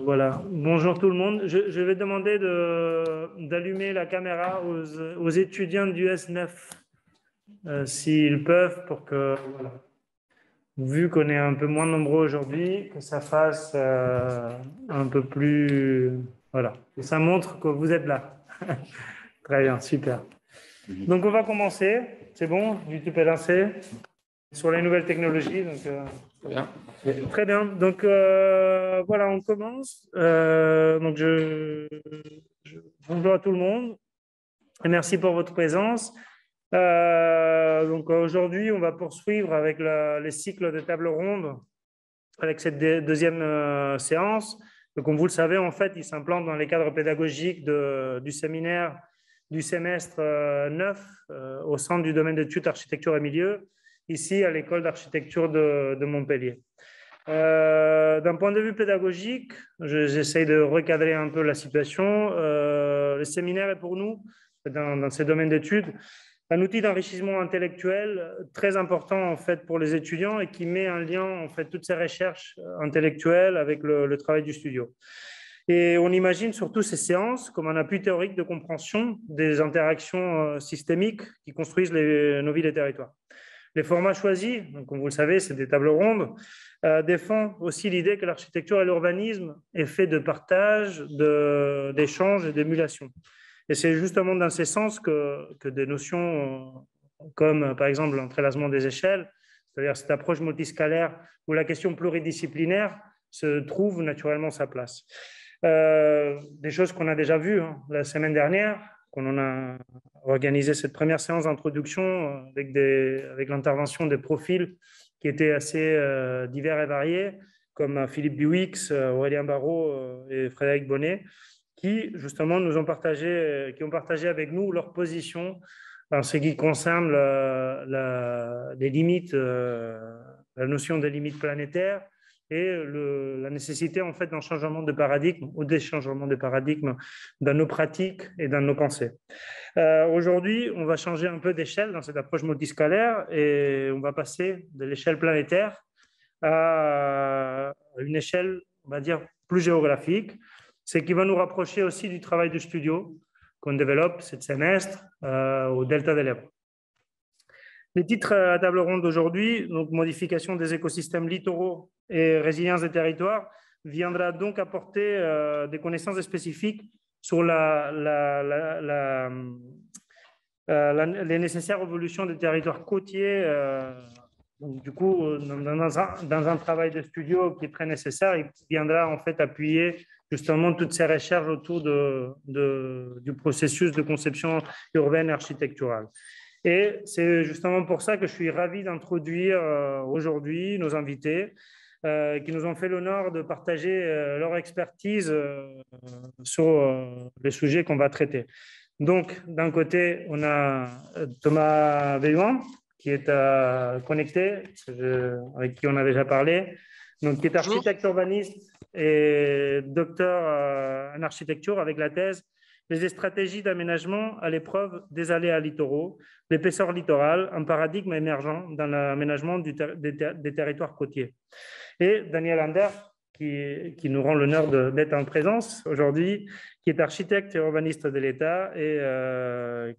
Voilà. Bonjour tout le monde. Je vais demander d'allumer la caméra aux étudiants du S9, s'ils peuvent, pour que, voilà, vu qu'on est un peu moins nombreux aujourd'hui, que ça fasse un peu plus... Voilà. Et ça montre que vous êtes là. Très bien, super. Donc on va commencer. C'est bon? YouTube est lancé sur les nouvelles technologies. Donc, Bien. très bien. Donc, voilà, on commence. Donc, bonjour à tout le monde et merci pour votre présence. Donc, aujourd'hui, on va poursuivre avec les cycles de table ronde avec cette deuxième séance. Donc, comme vous le savez, en fait, il s'implante dans les cadres pédagogiques du séminaire du semestre 9 au centre du domaine d'études architecture et milieu, ici à l'école d'architecture de Montpellier. D'un point de vue pédagogique, j'essaie de recadrer un peu la situation. Le séminaire est pour nous, dans ces domaines d'études, un outil d'enrichissement intellectuel très important en fait pour les étudiants et qui met en lien en fait toutes ces recherches intellectuelles avec le travail du studio. Et on imagine surtout ces séances comme un appui théorique de compréhension des interactions systémiques qui construisent nos villes et territoires. Les formats choisis, donc, comme vous le savez, c'est des tables rondes, défendent aussi l'idée que l'architecture et l'urbanisme est fait de partage, d'échange et d'émulation. Et c'est justement dans ces sens que des notions comme, par exemple, l'entrelacement des échelles, c'est-à-dire cette approche multiscalaire où la question pluridisciplinaire se trouve naturellement sa place. Des choses qu'on a déjà vues la semaine dernière, qu'on en a organisé cette première séance d'introduction avec l'intervention des profils qui étaient assez divers et variés, comme Philippe Biwix, Aurélien Barraud et Frédéric Bonnet, qui justement ont partagé avec nous leur position en ce qui concerne les limites, la notion des limites planétaires et la nécessité en fait d'un changement de paradigme ou des changements de paradigme dans nos pratiques et dans nos pensées. Aujourd'hui, on va changer un peu d'échelle dans cette approche multiscalaire et on va passer de l'échelle planétaire à une échelle, on va dire, plus géographique, ce qui va nous rapprocher aussi du travail de studio qu'on développe ce semestre au Delta de l'Ebro. Les titres à table ronde d'aujourd'hui, donc modification des écosystèmes littoraux et résilience des territoires, viendra donc apporter des connaissances spécifiques sur les nécessaires évolutions des territoires côtiers. Donc, du coup, dans un travail de studio qui est très nécessaire, il viendra en fait appuyer justement toutes ces recherches autour du processus de conception urbaine et architecturale. Et c'est justement pour ça que je suis ravi d'introduire aujourd'hui nos invités qui nous ont fait l'honneur de partager leur expertise sur les sujets qu'on va traiter. Donc, d'un côté, on a Thomas Veillouin, qui est connecté, avec qui on a déjà parlé, donc, qui est architecte urbaniste et docteur en architecture avec la thèse les stratégies d'aménagement à l'épreuve des aléas littoraux, l'épaisseur littorale, un paradigme émergent dans l'aménagement des territoires côtiers. Et Daniel Ander, qui nous rend l'honneur d'être en présence aujourd'hui, qui est architecte et urbaniste de l'État et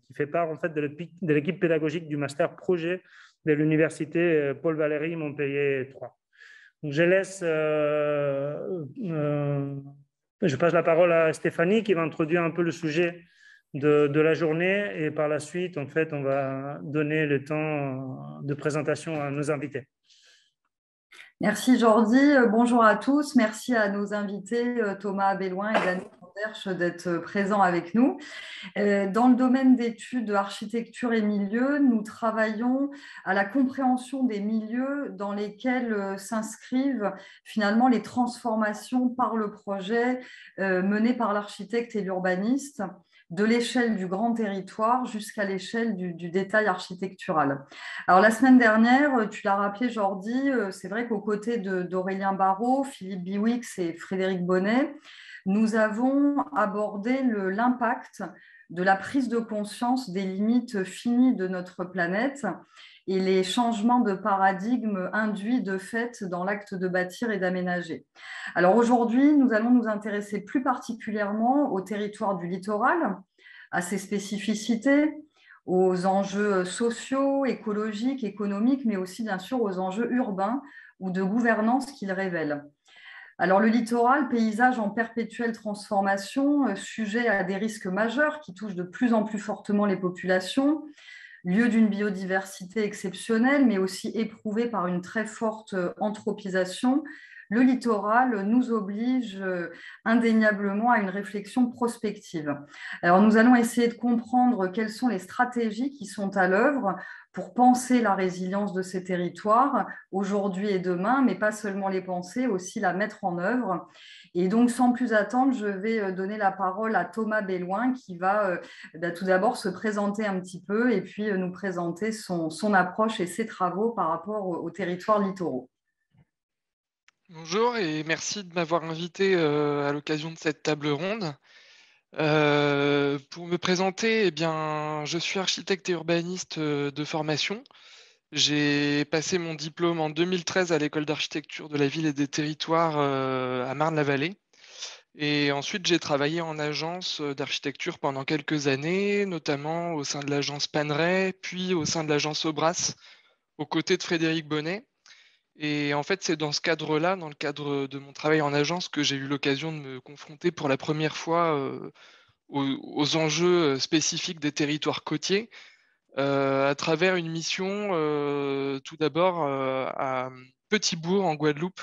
qui fait part en fait de l'équipe pédagogique du master projet de l'université Paul Valéry Montpellier 3. Donc, je passe la parole à Stéphanie qui va introduire un peu le sujet de la journée et par la suite, en fait, on va donner le temps de présentation à nos invités. Merci Jordi, bonjour à tous, merci à nos invités Thomas Veillouin et Daniel Andersch d'être présents avec nous. Dans le domaine d'études architecture et milieu, nous travaillons à la compréhension des milieux dans lesquels s'inscrivent finalement les transformations par le projet menées par l'architecte et l'urbaniste, de l'échelle du grand territoire jusqu'à l'échelle du détail architectural. Alors, la semaine dernière, tu l'as rappelé, Jordi, c'est vrai qu'aux côtés d'Aurélien Barraud, Philippe Biwix et Frédéric Bonnet, nous avons abordé l'impact de la prise de conscience des limites finies de notre planète et les changements de paradigme induits de fait dans l'acte de bâtir et d'aménager. Alors aujourd'hui, nous allons nous intéresser plus particulièrement au territoire du littoral, à ses spécificités, aux enjeux sociaux, écologiques, économiques, mais aussi bien sûr aux enjeux urbains ou de gouvernance qu'il révèle. Alors le littoral, paysage en perpétuelle transformation, sujet à des risques majeurs qui touchent de plus en plus fortement les populations, lieu d'une biodiversité exceptionnelle, mais aussi éprouvé par une très forte anthropisation, le littoral nous oblige indéniablement à une réflexion prospective. Alors, nous allons essayer de comprendre quelles sont les stratégies qui sont à l'œuvre pour penser la résilience de ces territoires aujourd'hui et demain, mais pas seulement les penser, aussi la mettre en œuvre. Et donc, sans plus attendre, je vais donner la parole à Thomas Belloin qui va tout d'abord se présenter un petit peu et puis nous présenter son approche et ses travaux par rapport aux territoires littoraux. Bonjour et merci de m'avoir invité à l'occasion de cette table ronde. Pour me présenter, eh bien, je suis architecte et urbaniste de formation. J'ai passé mon diplôme en 2013 à l'école d'architecture de la ville et des territoires à Marne-la-Vallée. Et ensuite, j'ai travaillé en agence d'architecture pendant quelques années, notamment au sein de l'agence Panerai, puis au sein de l'agence Aubrac, aux côtés de Frédéric Bonnet. Et en fait, c'est dans ce cadre-là, dans le cadre de mon travail en agence, que j'ai eu l'occasion de me confronter pour la première fois aux enjeux spécifiques des territoires côtiers, à travers une mission, tout d'abord, à Petit-Bourg, en Guadeloupe,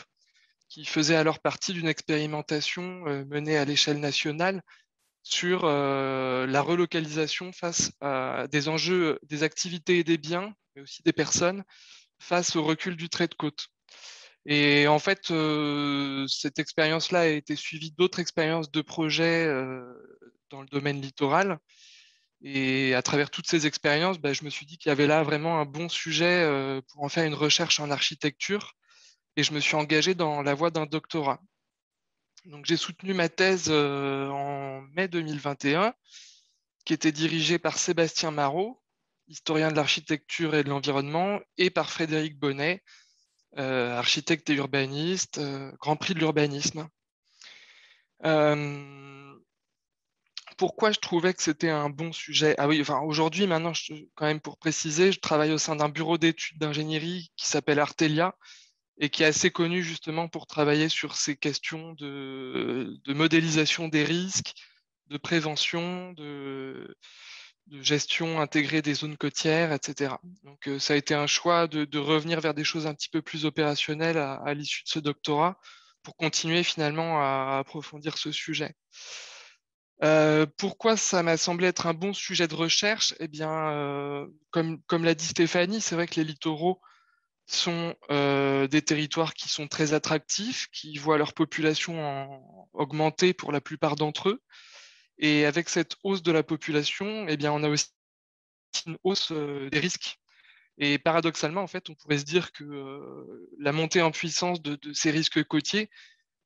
qui faisait alors partie d'une expérimentation menée à l'échelle nationale sur la relocalisation face à des enjeux, des activités et des biens, mais aussi des personnes, face au recul du trait de côte. Et en fait, cette expérience-là a été suivie d'autres expériences de projets dans le domaine littoral. Et à travers toutes ces expériences, je me suis dit qu'il y avait là vraiment un bon sujet pour en faire une recherche en architecture. Et je me suis engagé dans la voie d'un doctorat. Donc j'ai soutenu ma thèse en mai 2021, qui était dirigée par Sébastien Marot, historien de l'architecture et de l'environnement, et par Frédéric Bonnet, architecte et urbaniste, Grand Prix de l'urbanisme. Pourquoi je trouvais que c'était un bon sujet? Ah oui, enfin aujourd'hui, maintenant, quand même pour préciser, je travaille au sein d'un bureau d'études d'ingénierie qui s'appelle Artelia et qui est assez connu justement pour travailler sur ces questions de modélisation des risques, de prévention, de gestion intégrée des zones côtières, etc. Donc ça a été un choix de revenir vers des choses un petit peu plus opérationnelles à l'issue de ce doctorat pour continuer finalement à approfondir ce sujet. Pourquoi ça m'a semblé être un bon sujet de recherche? Eh bien, comme l'a dit Stéphanie, c'est vrai que les littoraux sont des territoires qui sont très attractifs, qui voient leur population augmenter pour la plupart d'entre eux. Et avec cette hausse de la population, eh bien, on a aussi une hausse des risques. Et paradoxalement, en fait, on pourrait se dire que la montée en puissance de ces risques côtiers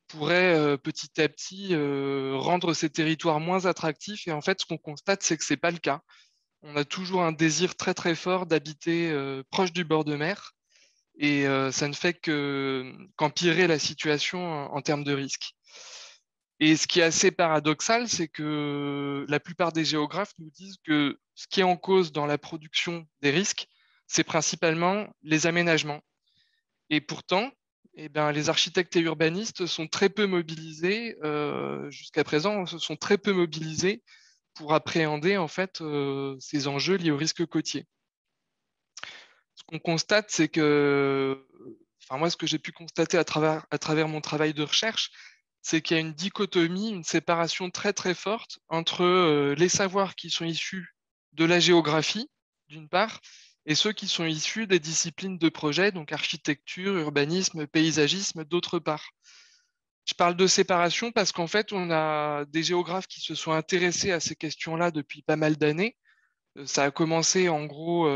pourrait petit à petit rendre ces territoires moins attractifs. Et en fait, ce qu'on constate, c'est que ce n'est pas le cas. On a toujours un désir très très fort d'habiter proche du bord de mer. Et ça ne fait qu'empirer la situation en termes de risque. Et ce qui est assez paradoxal, c'est que la plupart des géographes nous disent que ce qui est en cause dans la production des risques, c'est principalement les aménagements. Et pourtant, eh ben, les architectes et urbanistes sont très peu mobilisés, jusqu'à présent, se sont très peu mobilisés pour appréhender en fait ces enjeux liés au risque côtier. Ce qu'on constate, c'est que, enfin moi, ce que j'ai pu constater à travers mon travail de recherche, c'est qu'il y a une dichotomie, une séparation très très forte entre les savoirs qui sont issus de la géographie, d'une part, et ceux qui sont issus des disciplines de projet, donc architecture, urbanisme, paysagisme, d'autre part. Je parle de séparation parce qu'en fait, on a des géographes qui se sont intéressés à ces questions-là depuis pas mal d'années. Ça a commencé en gros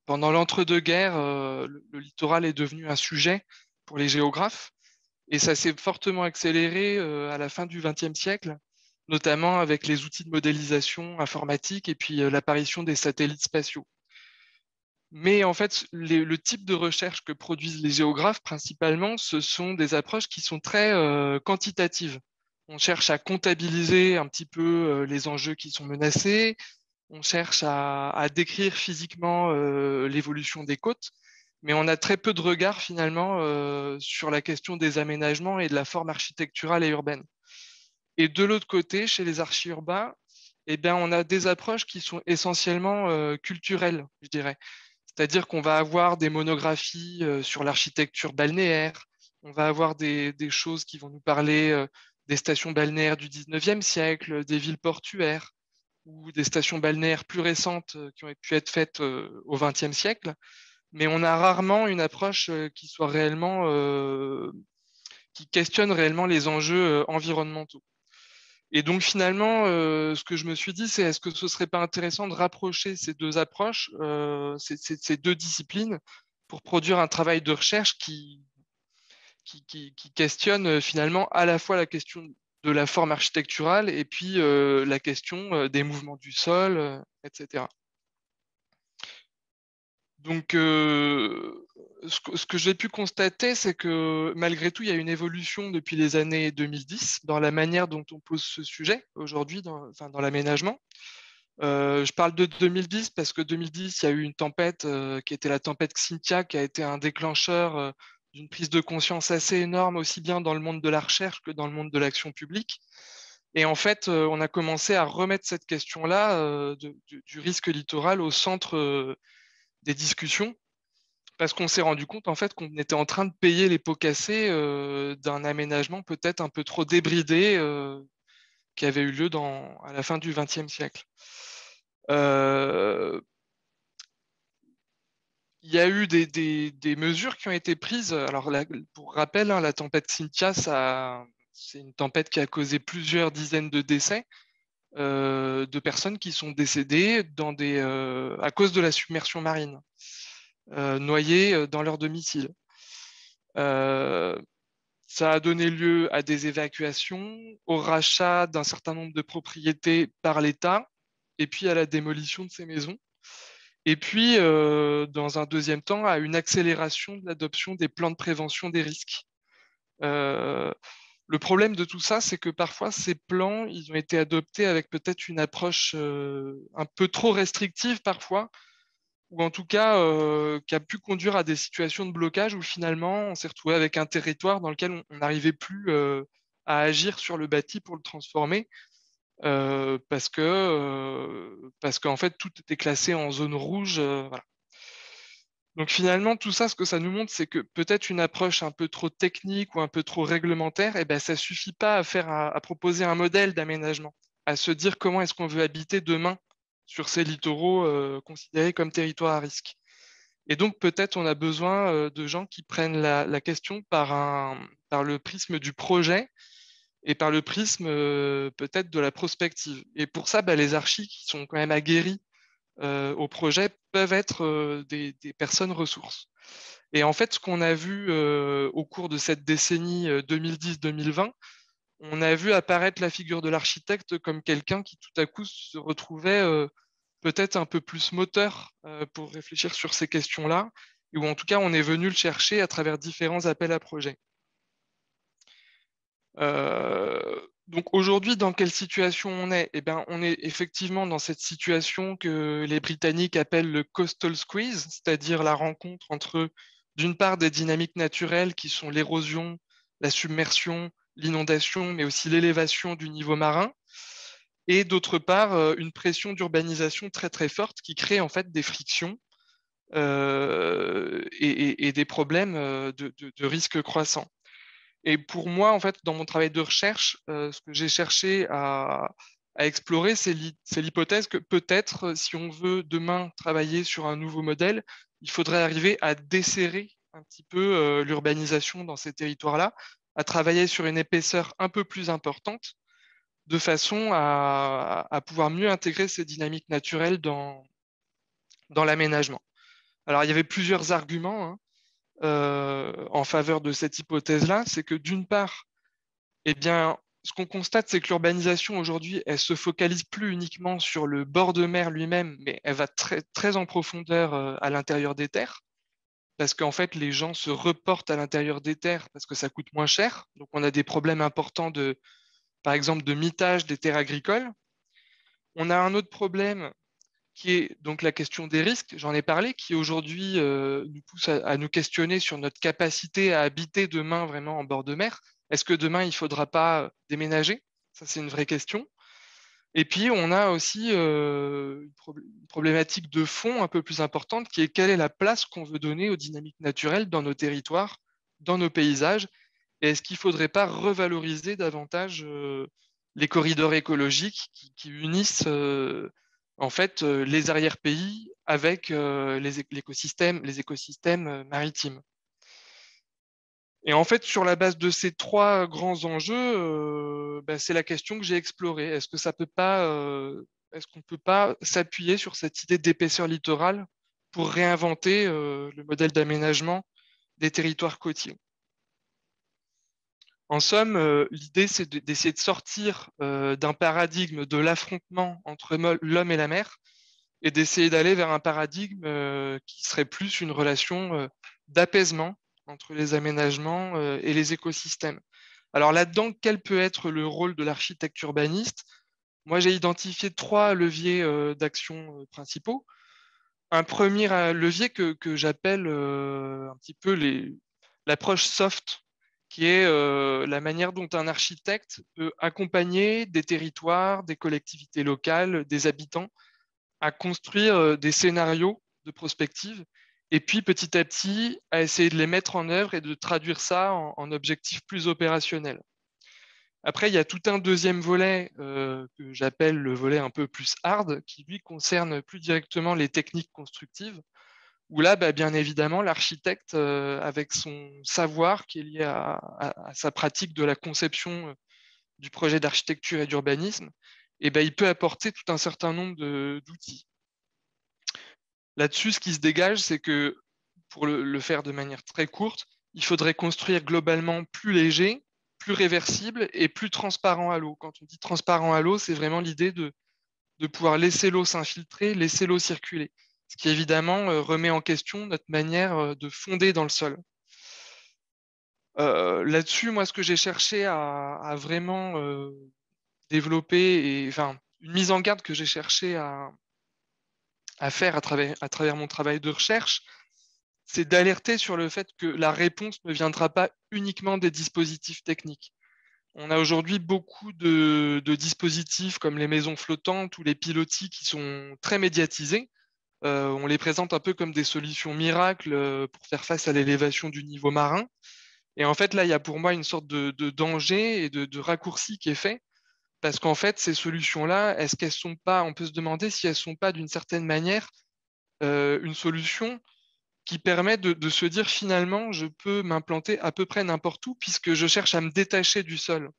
pendant l'entre-deux-guerres, le littoral est devenu un sujet pour les géographes. Et ça s'est fortement accéléré à la fin du XXe siècle, notamment avec les outils de modélisation informatique et puis l'apparition des satellites spatiaux. Mais en fait, le type de recherche que produisent les géographes, principalement, ce sont des approches qui sont très quantitatives. On cherche à comptabiliser un petit peu les enjeux qui sont menacés, on cherche à décrire physiquement l'évolution des côtes, mais on a très peu de regard finalement sur la question des aménagements et de la forme architecturale et urbaine. Et de l'autre côté, chez les archi-urbains, eh bien, on a des approches qui sont essentiellement culturelles, je dirais. C'est-à-dire qu'on va avoir des monographies sur l'architecture balnéaire, on va avoir des choses qui vont nous parler des stations balnéaires du 19e siècle, des villes portuaires, ou des stations balnéaires plus récentes qui ont pu être faites au XXe siècle. Mais on a rarement une approche qui soit réellement, qui questionne réellement les enjeux environnementaux. Et donc finalement, ce que je me suis dit, c'est est-ce que ce serait pas intéressant de rapprocher ces deux approches, ces deux disciplines, pour produire un travail de recherche qui questionne finalement à la fois la question de la forme architecturale et puis la question des mouvements du sol, etc. Donc, ce que j'ai pu constater, c'est que malgré tout, il y a une évolution depuis les années 2010 dans la manière dont on pose ce sujet aujourd'hui dans l'aménagement. Je parle de 2010 parce que 2010, il y a eu une tempête qui était la tempête Xynthia, qui a été un déclencheur d'une prise de conscience assez énorme, aussi bien dans le monde de la recherche que dans le monde de l'action publique. Et en fait, on a commencé à remettre cette question-là du risque littoral au centre des discussions, parce qu'on s'est rendu compte en fait qu'on était en train de payer les pots cassés d'un aménagement peut-être un peu trop débridé qui avait eu lieu à la fin du XXe siècle. Il y a eu des mesures qui ont été prises. Alors, pour rappel, la tempête Xynthia, c'est une tempête qui a causé plusieurs dizaines de décès de personnes qui sont décédées à cause de la submersion marine, noyées dans leur domicile. Ça a donné lieu à des évacuations, au rachat d'un certain nombre de propriétés par l'État, et puis à la démolition de ces maisons. Et puis, dans un deuxième temps, à une accélération de l'adoption des plans de prévention des risques. Le problème de tout ça, c'est que parfois, ces plans, ils ont été adoptés avec peut-être une approche un peu trop restrictive parfois, ou en tout cas qui a pu conduire à des situations de blocage où finalement, on s'est retrouvé avec un territoire dans lequel on n'arrivait plus à agir sur le bâti pour le transformer, parce qu'en fait, tout était classé en zone rouge. Voilà. Donc finalement, tout ça, ce que ça nous montre, c'est que peut-être une approche un peu trop technique ou un peu trop réglementaire, eh ben, ça ne suffit pas à proposer un modèle d'aménagement, à se dire comment est-ce qu'on veut habiter demain sur ces littoraux considérés comme territoires à risque. Et donc peut-être on a besoin de gens qui prennent la question par le prisme du projet et par le prisme peut-être de la prospective. Et pour ça, les archis qui sont quand même aguerris au projet peuvent être des personnes ressources. Et en fait, ce qu'on a vu au cours de cette décennie 2010-2020, on a vu apparaître la figure de l'architecte comme quelqu'un qui tout à coup se retrouvait peut-être un peu plus moteur pour réfléchir sur ces questions-là, ou en tout cas, on est venu le chercher à travers différents appels à projets. Donc aujourd'hui, dans quelle situation on est? Eh bien, on est effectivement dans cette situation que les Britanniques appellent le coastal squeeze, c'est-à-dire la rencontre entre, d'une part, des dynamiques naturelles qui sont l'érosion, la submersion, l'inondation, mais aussi l'élévation du niveau marin, et d'autre part, une pression d'urbanisation très très forte qui crée en fait des frictions et des problèmes de risque croissant. Et pour moi, en fait, dans mon travail de recherche, ce que j'ai cherché à explorer, c'est l'hypothèse que peut-être, si on veut demain travailler sur un nouveau modèle, il faudrait arriver à desserrer un petit peu l'urbanisation dans ces territoires-là, à travailler sur une épaisseur un peu plus importante, de façon à pouvoir mieux intégrer ces dynamiques naturelles dans l'aménagement. Alors, il y avait plusieurs arguments en faveur de cette hypothèse-là. C'est que d'une part, eh bien, ce qu'on constate, c'est que l'urbanisation aujourd'hui, elle se focalise plus uniquement sur le bord de mer lui-même, mais elle va très, très en profondeur à l'intérieur des terres, parce qu'en fait, les gens se reportent à l'intérieur des terres parce que ça coûte moins cher. Donc, on a des problèmes importants par exemple, de mitage des terres agricoles. On a un autre problème qui est donc la question des risques, j'en ai parlé, qui aujourd'hui nous pousse à nous questionner sur notre capacité à habiter demain vraiment en bord de mer. Est-ce que demain, il ne faudra pas déménager? Ça, c'est une vraie question. Et puis, on a aussi une problématique de fond un peu plus importante, qui est quelle est la place qu'on veut donner aux dynamiques naturelles dans nos territoires, dans nos paysages, et est-ce qu'il ne faudrait pas revaloriser davantage les corridors écologiques qui unissent en fait les arrière-pays avec les écosystèmes maritimes. Et en fait, sur la base de ces trois grands enjeux, c'est la question que j'ai explorée. Est-ce qu'on ne peut pas s'appuyer sur cette idée d'épaisseur littorale pour réinventer le modèle d'aménagement des territoires côtiers? En somme, l'idée, c'est d'essayer de sortir d'un paradigme de l'affrontement entre l'homme et la mer et d'essayer d'aller vers un paradigme qui serait plus une relation d'apaisement entre les aménagements et les écosystèmes. Alors là-dedans, quel peut être le rôle de l'architecte urbaniste? Moi, j'ai identifié trois leviers d'action principaux. Un premier levier que j'appelle un petit peu l'approche soft, qui est la manière dont un architecte peut accompagner des territoires, des collectivités locales, des habitants à construire des scénarios de prospective et puis petit à petit à essayer de les mettre en œuvre et de traduire ça en objectifs plus opérationnels. Après, il y a tout un deuxième volet que j'appelle le volet un peu plus hard, qui lui concerne plus directement les techniques constructives, où là, bien évidemment, l'architecte, avec son savoir qui est lié à sa pratique de la conception du projet d'architecture et d'urbanisme, il peut apporter tout un certain nombre d'outils. Là-dessus, ce qui se dégage, c'est que pour le faire de manière très courte, il faudrait construire globalement plus léger, plus réversible et plus transparent à l'eau. Quand on dit transparent à l'eau, c'est vraiment l'idée de pouvoir laisser l'eau s'infiltrer, laisser l'eau circuler. Ce qui évidemment remet en question notre manière de fonder dans le sol. Là-dessus, moi, ce que j'ai cherché à vraiment développer, une mise en garde que j'ai cherché à faire à travers mon travail de recherche, c'est d'alerter sur le fait que la réponse ne viendra pas uniquement des dispositifs techniques. On a aujourd'hui beaucoup de dispositifs comme les maisons flottantes ou les pilotis qui sont très médiatisés. On les présente un peu comme des solutions miracles pour faire face à l'élévation du niveau marin. Et en fait, là, il y a pour moi une sorte de danger et de raccourci qui est fait. Parce qu'en fait, ces solutions-là, est-ce qu'elles sont pas, on peut se demander si elles ne sont pas d'une certaine manière une solution qui permet de se dire finalement, je peux m'implanter à peu près n'importe où puisque je cherche à me détacher du sol.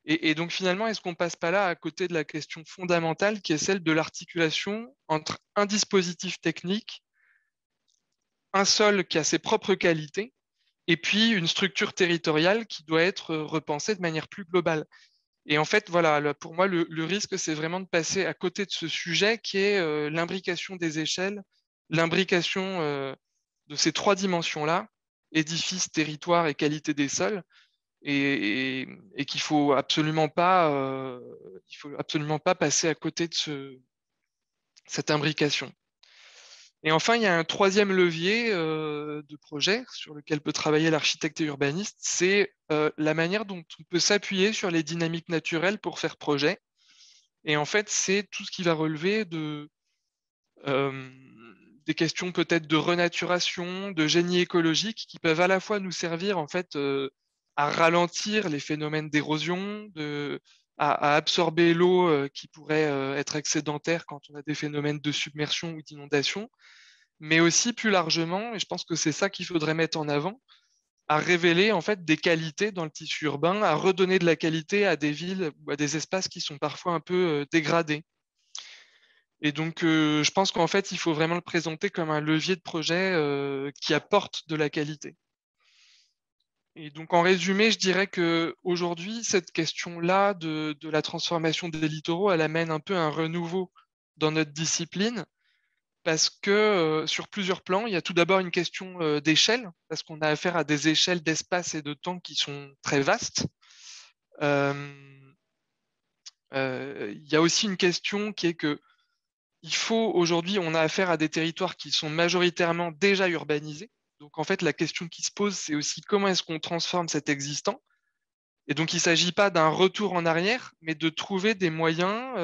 Et donc finalement, est-ce qu'on ne passe pas là à côté de la question fondamentale qui est celle de l'articulation entre un dispositif technique, un sol qui a ses propres qualités, et puis une structure territoriale qui doit être repensée de manière plus globale. Et en fait, voilà, pour moi, le risque, c'est vraiment de passer à côté de ce sujet qui est l'imbrication des échelles, l'imbrication de ces trois dimensions-là, édifice, territoire et qualité des sols, et qu'il faut absolument pas, il faut absolument pas passer à côté de cette imbrication. Et enfin, il y a un troisième levier de projet sur lequel peut travailler l'architecte et urbaniste, c'est la manière dont on peut s'appuyer sur les dynamiques naturelles pour faire projet. Et en fait, c'est tout ce qui va relever des questions peut-être de renaturation, de génie écologique, qui peuvent à la fois nous servir en fait à ralentir les phénomènes d'érosion, à absorber l'eau qui pourrait être excédentaire quand on a des phénomènes de submersion ou d'inondation, mais aussi plus largement, et je pense que c'est ça qu'il faudrait mettre en avant, à révéler en fait des qualités dans le tissu urbain, à redonner de la qualité à des villes ou à des espaces qui sont parfois un peu dégradés. Et donc, je pense qu'en fait, il faut vraiment le présenter comme un levier de projet qui apporte de la qualité. Et donc, en résumé, je dirais qu'aujourd'hui, cette question-là de la transformation des littoraux, elle amène un peu un renouveau dans notre discipline, parce que sur plusieurs plans, il y a tout d'abord une question d'échelle, parce qu'on a affaire à des échelles d'espace et de temps qui sont très vastes. Il y a aussi une question qui est que aujourd'hui, on a affaire à des territoires qui sont majoritairement déjà urbanisés. Donc, en fait, la question qui se pose, c'est aussi comment est-ce qu'on transforme cet existant. Et donc, il ne s'agit pas d'un retour en arrière, mais de trouver des moyens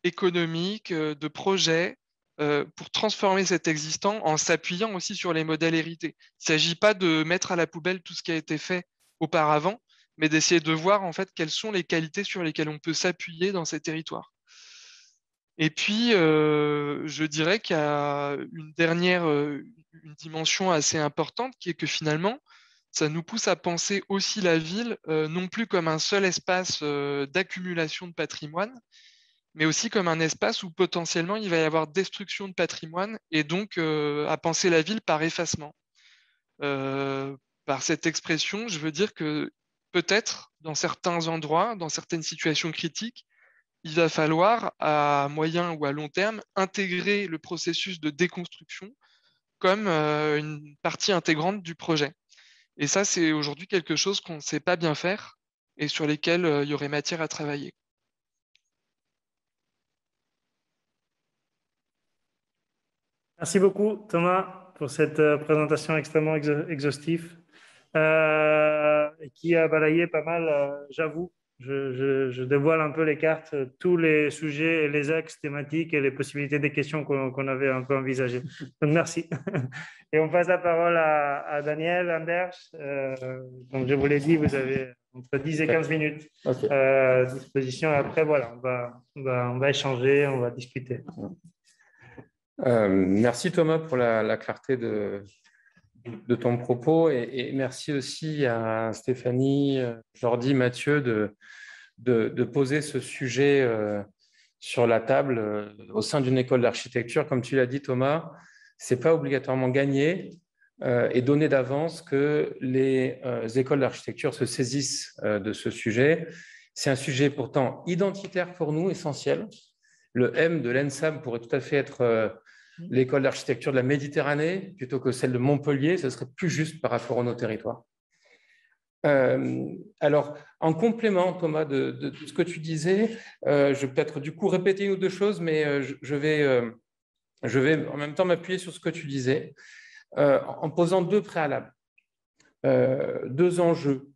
économiques, de projets, pour transformer cet existant en s'appuyant aussi sur les modèles hérités. Il ne s'agit pas de mettre à la poubelle tout ce qui a été fait auparavant, mais d'essayer de voir en fait quelles sont les qualités sur lesquelles on peut s'appuyer dans ces territoires. Et puis, je dirais qu'il y a une dernière une dimension assez importante qui est que finalement, ça nous pousse à penser aussi la ville non plus comme un seul espace d'accumulation de patrimoine, mais aussi comme un espace où potentiellement il va y avoir destruction de patrimoine et donc à penser la ville par effacement. Par cette expression, je veux dire que peut-être dans certains endroits, dans certaines situations critiques, il va falloir, à moyen ou à long terme, intégrer le processus de déconstruction comme une partie intégrante du projet. Et ça, c'est aujourd'hui quelque chose qu'on ne sait pas bien faire et sur lesquels il y aurait matière à travailler. Merci beaucoup, Thomas, pour cette présentation extrêmement exhaustive qui a balayé pas mal, j'avoue. Je dévoile un peu les cartes, tous les sujets et les axes thématiques et les possibilités des questions qu'on avait un peu envisagées. Donc, merci. Et on passe la parole à Daniel Anders. Donc, je vous l'ai dit, vous avez entre 10 et 15 minutes à disposition. Et après, voilà, on va échanger, on va discuter. Merci Thomas pour la clarté de ton propos et merci aussi à Stéphanie, Jordi, Mathieu de poser ce sujet sur la table au sein d'une école d'architecture. Comme tu l'as dit Thomas, ce n'est pas obligatoirement gagné et donné d'avance que les écoles d'architecture se saisissent de ce sujet. C'est un sujet pourtant identitaire pour nous, essentiel. Le M de l'ENSAM pourrait tout à fait être l'école d'architecture de la Méditerranée plutôt que celle de Montpellier, ce serait plus juste par rapport à nos territoires. Alors, en complément, Thomas, de ce que tu disais, je vais peut-être du coup répéter une ou deux choses, mais je vais en même temps m'appuyer sur ce que tu disais, en posant deux préalables, deux enjeux,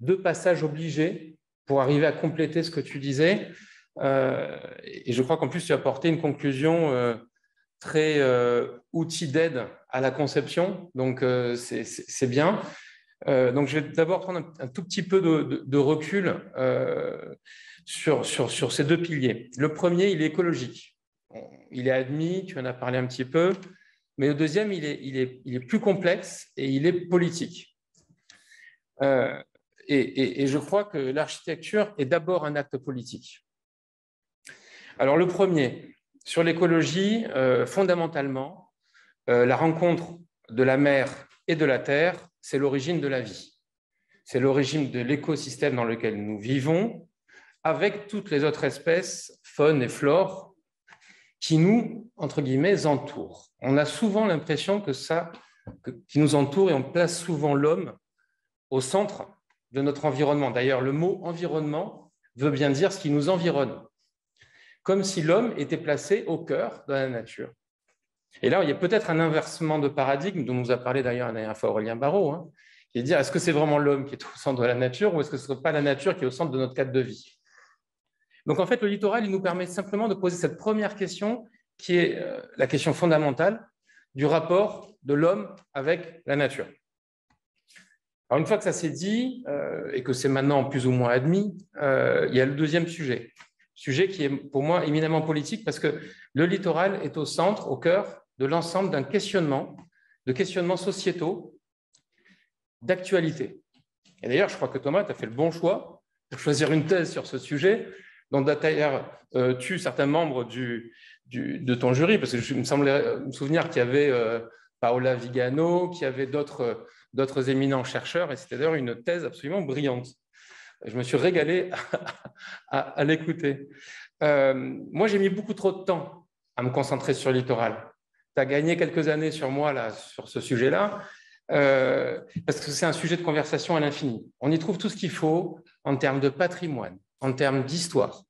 deux passages obligés pour arriver à compléter ce que tu disais. Et je crois qu'en plus, tu as apporté une conclusion très outil d'aide à la conception, donc c'est bien. Donc, je vais d'abord prendre un tout petit peu de recul sur ces deux piliers. Le premier, il est écologique. Il est admis, tu en as parlé un petit peu, mais le deuxième, il est plus complexe et il est politique. Et je crois que l'architecture est d'abord un acte politique. Alors, le premier, sur l'écologie, fondamentalement, la rencontre de la mer et de la terre, c'est l'origine de la vie. C'est l'origine de l'écosystème dans lequel nous vivons, avec toutes les autres espèces, faune et flore, qui nous, entre guillemets, entourent. On a souvent l'impression qui nous entoure et on place souvent l'homme au centre de notre environnement. D'ailleurs, le mot environnement veut bien dire ce qui nous environne, comme si l'homme était placé au cœur de la nature. Et là, il y a peut-être un inversement de paradigme dont nous a parlé d'ailleurs la dernière fois Aurélien Barraud, hein, qui est de dire est-ce que c'est vraiment l'homme qui est au centre de la nature ou est-ce que ce ne serait pas la nature qui est au centre de notre cadre de vie? Donc en fait, le littoral, il nous permet simplement de poser cette première question qui est la question fondamentale du rapport de l'homme avec la nature. Alors une fois que ça s'est dit et que c'est maintenant plus ou moins admis, il y a le deuxième sujet qui est pour moi éminemment politique parce que le littoral est au centre, au cœur de l'ensemble d'un questionnement, de questionnements sociétaux, d'actualité. Et d'ailleurs, je crois que Thomas, tu as fait le bon choix pour choisir une thèse sur ce sujet, dont d'ailleurs tu certains membres de ton jury, parce que je me semblait me souvenir qu'il y avait Paola Vigano, qu'il y avait d'autres d'autres éminents chercheurs, et c'était d'ailleurs une thèse absolument brillante. Je me suis régalé à l'écouter. Moi, j'ai mis beaucoup trop de temps à me concentrer sur le littoral. Tu as gagné quelques années sur moi là, sur ce sujet-là, parce que c'est un sujet de conversation à l'infini. On y trouve tout ce qu'il faut en termes de patrimoine, en termes d'histoire,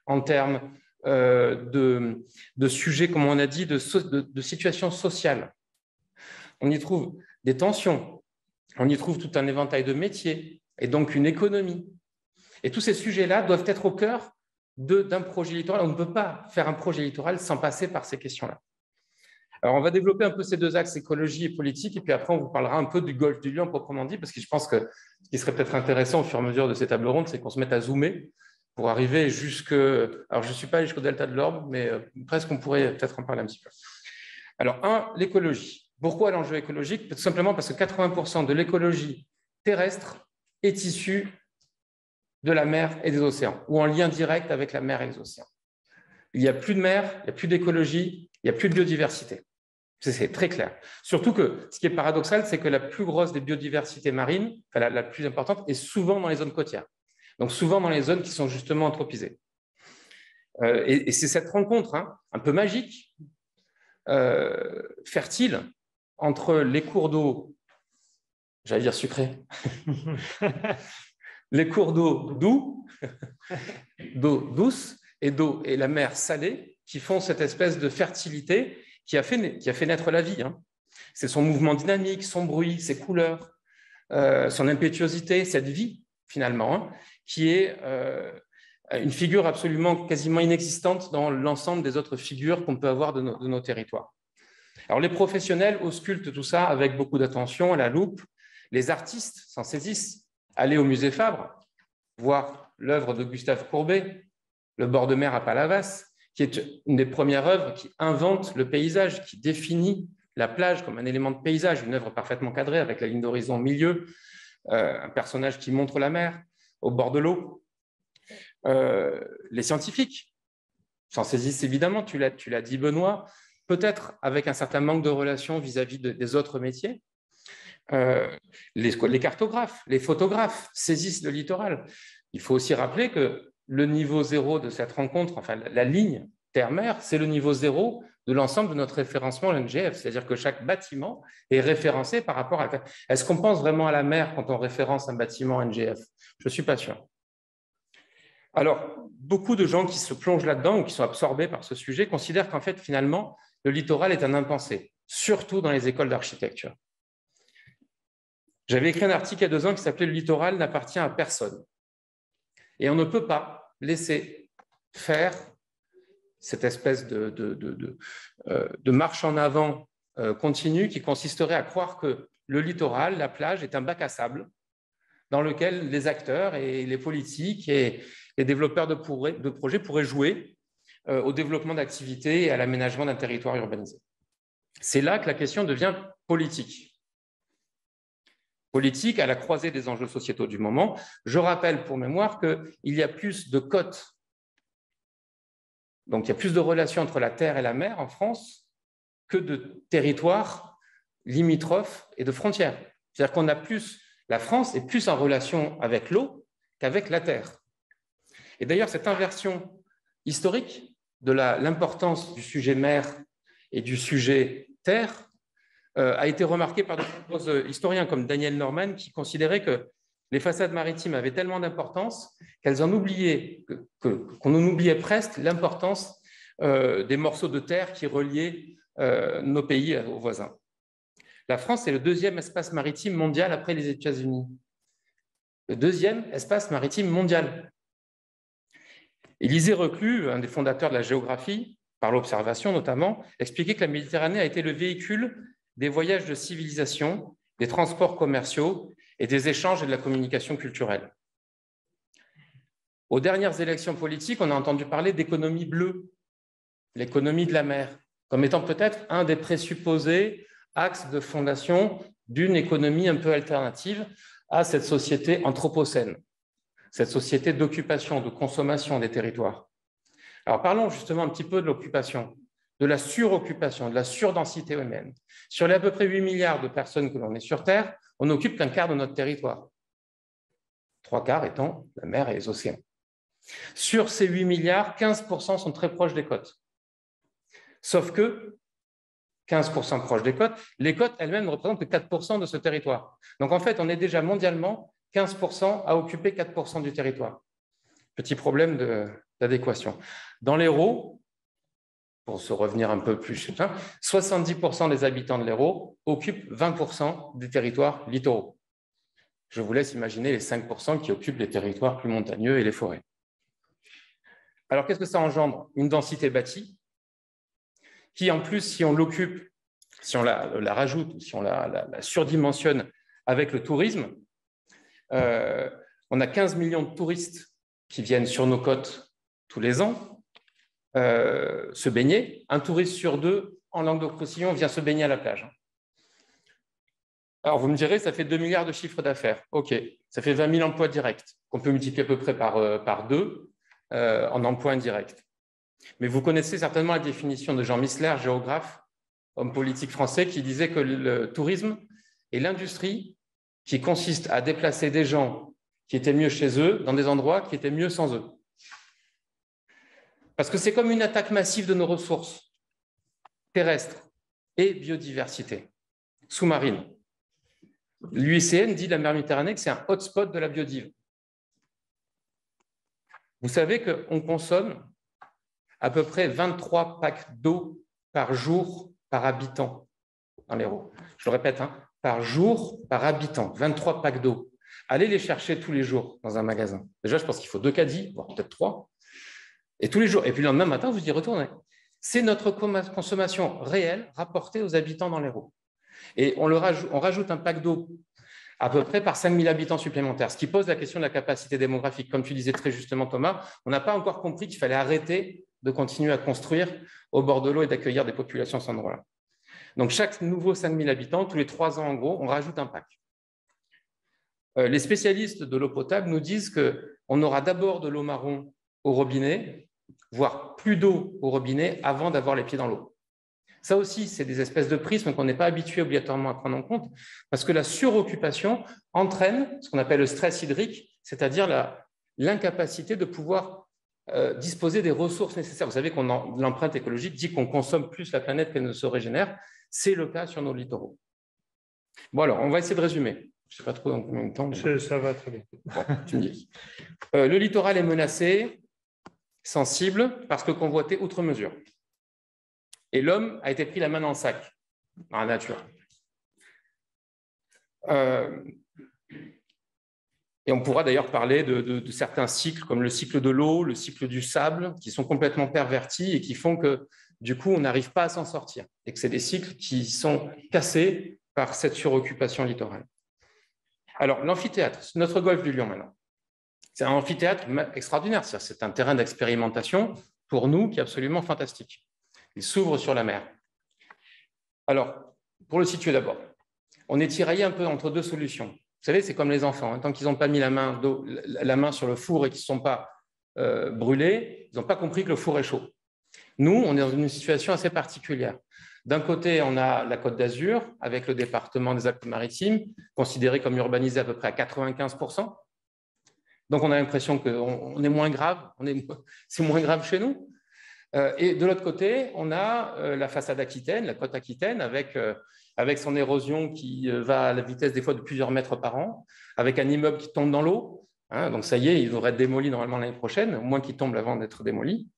en termes de sujets, comme on a dit, de situations sociales. On y trouve des tensions, on y trouve tout un éventail de métiers, et donc une économie. Et tous ces sujets-là doivent être au cœur d'un projet littoral. On ne peut pas faire un projet littoral sans passer par ces questions-là. Alors, on va développer un peu ces deux axes, écologie et politique, et puis après, on vous parlera un peu du golfe du Lion proprement dit, parce que je pense que ce qui serait peut-être intéressant au fur et à mesure de ces tables rondes, c'est qu'on se mette à zoomer pour arriver jusque… Alors, je ne suis pas allé jusqu'au delta de l'Orbe, mais presque on pourrait peut-être en parler un petit peu. Alors, l'écologie. Pourquoi l'enjeu écologique? Tout simplement parce que 80% de l'écologie terrestre est issue de la mer et des océans, ou en lien direct avec la mer et les océans. Il n'y a plus de mer, il n'y a plus d'écologie, il n'y a plus de biodiversité. C'est très clair. Surtout que ce qui est paradoxal, c'est que la plus grosse des biodiversités marines, enfin la plus importante, est souvent dans les zones côtières. Donc souvent dans les zones qui sont justement anthropisées. Et c'est cette rencontre un peu magique, fertile, entre les cours d'eau, j'allais dire sucrés, les cours d'eau doux, d'eau douce et la mer salée, qui font cette espèce de fertilité qui a fait naître la vie. C'est son mouvement dynamique, son bruit, ses couleurs, son impétuosité, cette vie, finalement, qui est une figure absolument quasiment inexistante dans l'ensemble des autres figures qu'on peut avoir de nos territoires. Alors, les professionnels auscultent tout ça avec beaucoup d'attention, à la loupe. Les artistes s'en saisissent. Allez au musée Fabre, voir l'œuvre de Gustave Courbet, Le bord de mer à Palavas, qui est une des premières œuvres qui invente le paysage, qui définit la plage comme un élément de paysage, une œuvre parfaitement cadrée avec la ligne d'horizon au milieu, un personnage qui montre la mer au bord de l'eau. Les scientifiques s'en saisissent évidemment, tu l'as dit Benoît, peut-être avec un certain manque de relation vis-à-vis des autres métiers. Les cartographes, les photographes saisissent le littoral. Il faut aussi rappeler que le niveau zéro de cette rencontre, enfin la ligne terre-mer, c'est le niveau zéro de l'ensemble de notre référencement NGF, c'est-à-dire que chaque bâtiment est référencé par rapport à… Est-ce qu'on pense vraiment à la mer quand on référence un bâtiment NGF? Je ne suis pas sûr. Alors, beaucoup de gens qui se plongent là-dedans ou qui sont absorbés par ce sujet considèrent qu'en fait, finalement, le littoral est un impensé, surtout dans les écoles d'architecture. J'avais écrit un article il y a 2 ans qui s'appelait « Le littoral n'appartient à personne ». Et on ne peut pas laisser faire cette espèce de marche en avant continue qui consisterait à croire que le littoral, la plage, est un bac à sable dans lequel les acteurs et les politiques et les développeurs de projets pourraient jouer au développement d'activités et à l'aménagement d'un territoire urbanisé. C'est là que la question devient politique. Politique à la croisée des enjeux sociétaux du moment. Je rappelle pour mémoire qu'il y a plus de côtes, donc il y a plus de relations entre la terre et la mer en France que de territoires limitrophes et de frontières. C'est-à-dire qu'on a plus, la France est plus en relation avec l'eau qu'avec la terre. Et d'ailleurs, cette inversion historique de l'importance du sujet mer et du sujet terre a été remarquée par de nombreux historiens comme Daniel Norman, qui considérait que les façades maritimes avaient tellement d'importance qu'elles en oubliaient, qu'on en oubliait presque l'importance des morceaux de terre qui reliaient nos pays aux voisins. La France est le 2e espace maritime mondial après les États-Unis. Le 2e espace maritime mondial. Élisée Reclus, un des fondateurs de la géographie, par l'observation notamment, expliquait que la Méditerranée a été le véhicule des voyages de civilisation, des transports commerciaux et des échanges et de la communication culturelle. Aux dernières élections politiques, on a entendu parler d'économie bleue, l'économie de la mer, comme étant peut-être un des présupposés axes de fondation d'une économie un peu alternative à cette société anthropocène, cette société d'occupation, de consommation des territoires. Alors parlons justement un petit peu de l'occupation, de la suroccupation, de la surdensité humaine. Sur les à peu près 8 milliards de personnes que l'on est sur Terre, on n'occupe qu'un quart de notre territoire. 3/4 étant la mer et les océans. Sur ces 8 milliards, 15% sont très proches des côtes. Sauf que 15% proches des côtes, les côtes elles-mêmes ne représentent que 4% de ce territoire. Donc en fait, on est déjà mondialement 15% à occuper 4% du territoire. Petit problème d'adéquation. Dans l'Hérault, pour se revenir un peu plus, 70% des habitants de l'Hérault occupent 20% des territoires littoraux. Je vous laisse imaginer les 5% qui occupent les territoires plus montagneux et les forêts. Alors, qu'est-ce que ça engendre? Une densité bâtie qui, en plus, si on l'occupe, si on la rajoute, si on la surdimensionne avec le tourisme, on a 15 millions de touristes qui viennent sur nos côtes tous les ans se baigner. Un touriste sur 2 en Languedoc-Roussillon vient se baigner à la plage. Alors, vous me direz, ça fait 2 milliards de chiffre d'affaires. OK, ça fait 20 000 emplois directs, qu'on peut multiplier à peu près par 2 en emplois indirects. Mais vous connaissez certainement la définition de Jean Missler, géographe, homme politique français, qui disait que le tourisme est l'industrie qui consiste à déplacer des gens qui étaient mieux chez eux dans des endroits qui étaient mieux sans eux. Parce que c'est comme une attaque massive de nos ressources terrestres et biodiversité sous-marine. L'UICN dit de la mer Méditerranée que c'est un hotspot de la biodive. Vous savez qu'on consomme à peu près 23 packs d'eau par jour par habitant dans l'Hérault. Je le répète, par jour par habitant, 23 packs d'eau. Allez les chercher tous les jours dans un magasin. Déjà, je pense qu'il faut 2 caddies, voire peut-être 3. Et tous les jours. Et puis le lendemain matin, vous y retournez. C'est notre consommation réelle rapportée aux habitants dans l'Hérault. Et on rajoute un pack d'eau à peu près par 5 000 habitants supplémentaires, ce qui pose la question de la capacité démographique. Comme tu disais très justement, Thomas, on n'a pas encore compris qu'il fallait arrêter de continuer à construire au bord de l'eau et d'accueillir des populations à cet endroit-là. Donc, chaque nouveau 5 000 habitants, tous les 3 ans en gros, on rajoute un pack. Les spécialistes de l'eau potable nous disent qu'on aura d'abord de l'eau marron au robinet, voire plus d'eau au robinet avant d'avoir les pieds dans l'eau. Ça aussi, c'est des espèces de prismes qu'on n'est pas habitué obligatoirement à prendre en compte, parce que la suroccupation entraîne ce qu'on appelle le stress hydrique, c'est-à-dire l'incapacité de pouvoir disposer des ressources nécessaires. Vous savez que l'empreinte écologique dit qu'on consomme plus la planète qu'elle ne se régénère. C'est le cas sur nos littoraux. Bon alors, on va essayer de résumer. Je ne sais pas trop dans combien de temps. Ça va très bien. Bon, tu me dis. Le littoral est menacé, sensible, parce que convoité outre mesure. Et l'homme a été pris la main dans le sac, dans la nature. Et on pourra d'ailleurs parler de certains cycles, comme le cycle de l'eau, le cycle du sable, qui sont complètement pervertis et qui font que, du coup, on n'arrive pas à s'en sortir. Et que c'est des cycles qui sont cassés par cette suroccupation littorale. Alors, l'amphithéâtre, c'est notre golfe du Lion maintenant. C'est un amphithéâtre extraordinaire, c'est un terrain d'expérimentation pour nous qui est absolument fantastique. Il s'ouvre sur la mer. Alors, pour le situer d'abord, on est tiraillé un peu entre 2 solutions. Vous savez, c'est comme les enfants. Tant qu'ils n'ont pas mis la main sur le four et qu'ils ne sont pas brûlés, ils n'ont pas compris que le four est chaud. Nous, on est dans une situation assez particulière. D'un côté, on a la Côte d'Azur, avec le département des Alpes-Maritimes, considéré comme urbanisé à peu près à 95%. Donc, on a l'impression qu'on est moins grave, c'est moins grave chez nous. Et de l'autre côté, on a la façade aquitaine, la côte aquitaine, avec son érosion qui va à la vitesse des fois de plusieurs mètres par an, avec un immeuble qui tombe dans l'eau. Donc, ça y est, il devrait être démoli normalement l'année prochaine, au moins qu'il tombe avant d'être démoli.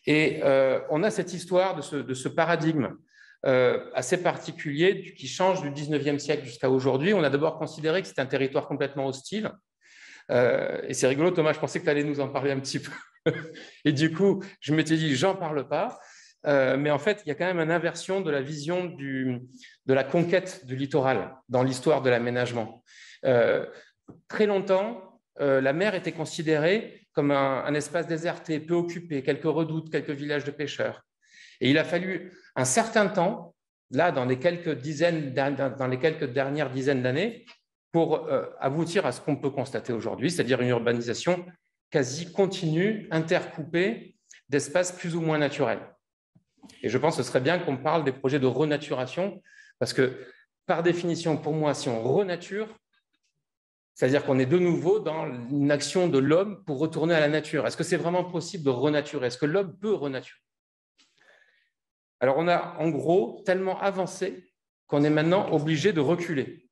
Et on a cette histoire de ce paradigme assez particulier qui change du 19e siècle jusqu'à aujourd'hui. On a d'abord considéré que c'était un territoire complètement hostile. Et c'est rigolo, Thomas, je pensais que tu allais nous en parler un petit peu. Et du coup, je m'étais dit, j'en parle pas. Mais en fait, il y a quand même une inversion de la vision de la conquête du littoral dans l'histoire de l'aménagement. Très longtemps, la mer était considérée comme un espace déserté, peu occupé, quelques redoutes, quelques villages de pêcheurs. Et il a fallu un certain temps, là, dans les quelques dernières dizaines d'années, pour aboutir à ce qu'on peut constater aujourd'hui, c'est-à-dire une urbanisation quasi continue, intercoupée d'espaces plus ou moins naturels. Et je pense que ce serait bien qu'on parle des projets de renaturation, parce que par définition, pour moi, si on renature, c'est-à-dire qu'on est de nouveau dans une action de l'homme pour retourner à la nature. Est-ce que c'est vraiment possible de renaturer? Est-ce que l'homme peut renaturer? Alors, on a en gros tellement avancé qu'on est maintenant obligé de reculer.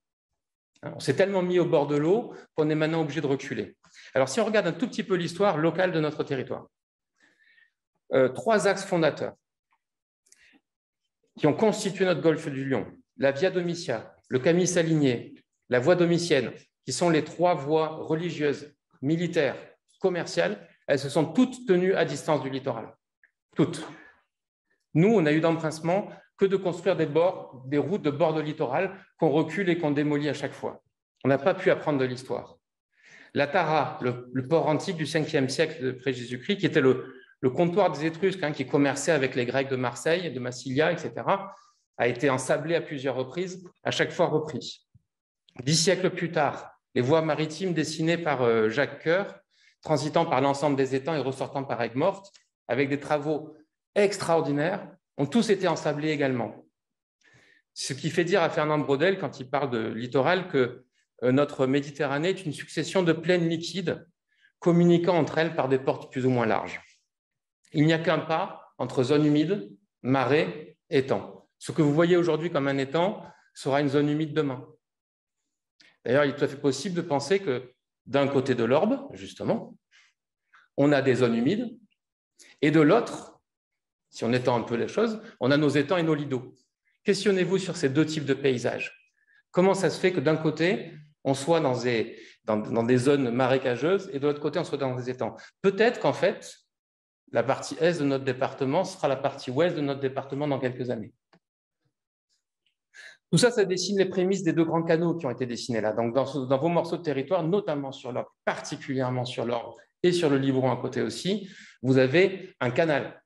On s'est tellement mis au bord de l'eau qu'on est maintenant obligé de reculer. Alors, si on regarde un tout petit peu l'histoire locale de notre territoire, 3 axes fondateurs qui ont constitué notre golfe du Lion, la Via Domitia, le Camille Saligné, la voie domitienne, qui sont les 3 voies religieuses, militaires, commerciales, elles se sont toutes tenues à distance du littoral. Toutes. Nous, on a eu d'empressement que de construire des routes de bord de littoral qu'on recule et qu'on démolit à chaque fois. On n'a pas pu apprendre de l'histoire. La Tara, le port antique du 5e siècle après Jésus-Christ, qui était le comptoir des Étrusques, qui commerçait avec les Grecs de Marseille, de Massilia, etc., a été ensablé à plusieurs reprises, à chaque fois repris. 10 siècles plus tard, les voies maritimes dessinées par Jacques Coeur, transitant par l'ensemble des étangs et ressortant par Aigues-Mortes, avec des travaux extraordinaires, ont tous été ensablés également. Ce qui fait dire à Fernand Braudel, quand il parle de littoral, que notre Méditerranée est une succession de plaines liquides communiquant entre elles par des portes plus ou moins larges. Il n'y a qu'un pas entre zone humide, marais, étang. Ce que vous voyez aujourd'hui comme un étang sera une zone humide demain. D'ailleurs, il est tout à fait possible de penser que d'un côté de l'Orbe, justement, on a des zones humides, et de l'autre, si on étend un peu les choses, on a nos étangs et nos lits d'eau. Questionnez-vous sur ces 2 types de paysages. Comment ça se fait que d'un côté, on soit dans des zones marécageuses et de l'autre côté, on soit dans des étangs? Peut-être qu'en fait, la partie est de notre département sera la partie ouest de notre département dans quelques années. Tout ça, ça dessine les prémices des 2 grands canaux qui ont été dessinés là. Donc, dans vos morceaux de territoire, notamment sur l'Orbe, particulièrement sur l'Orbe et sur le Livron à côté aussi, vous avez un canal.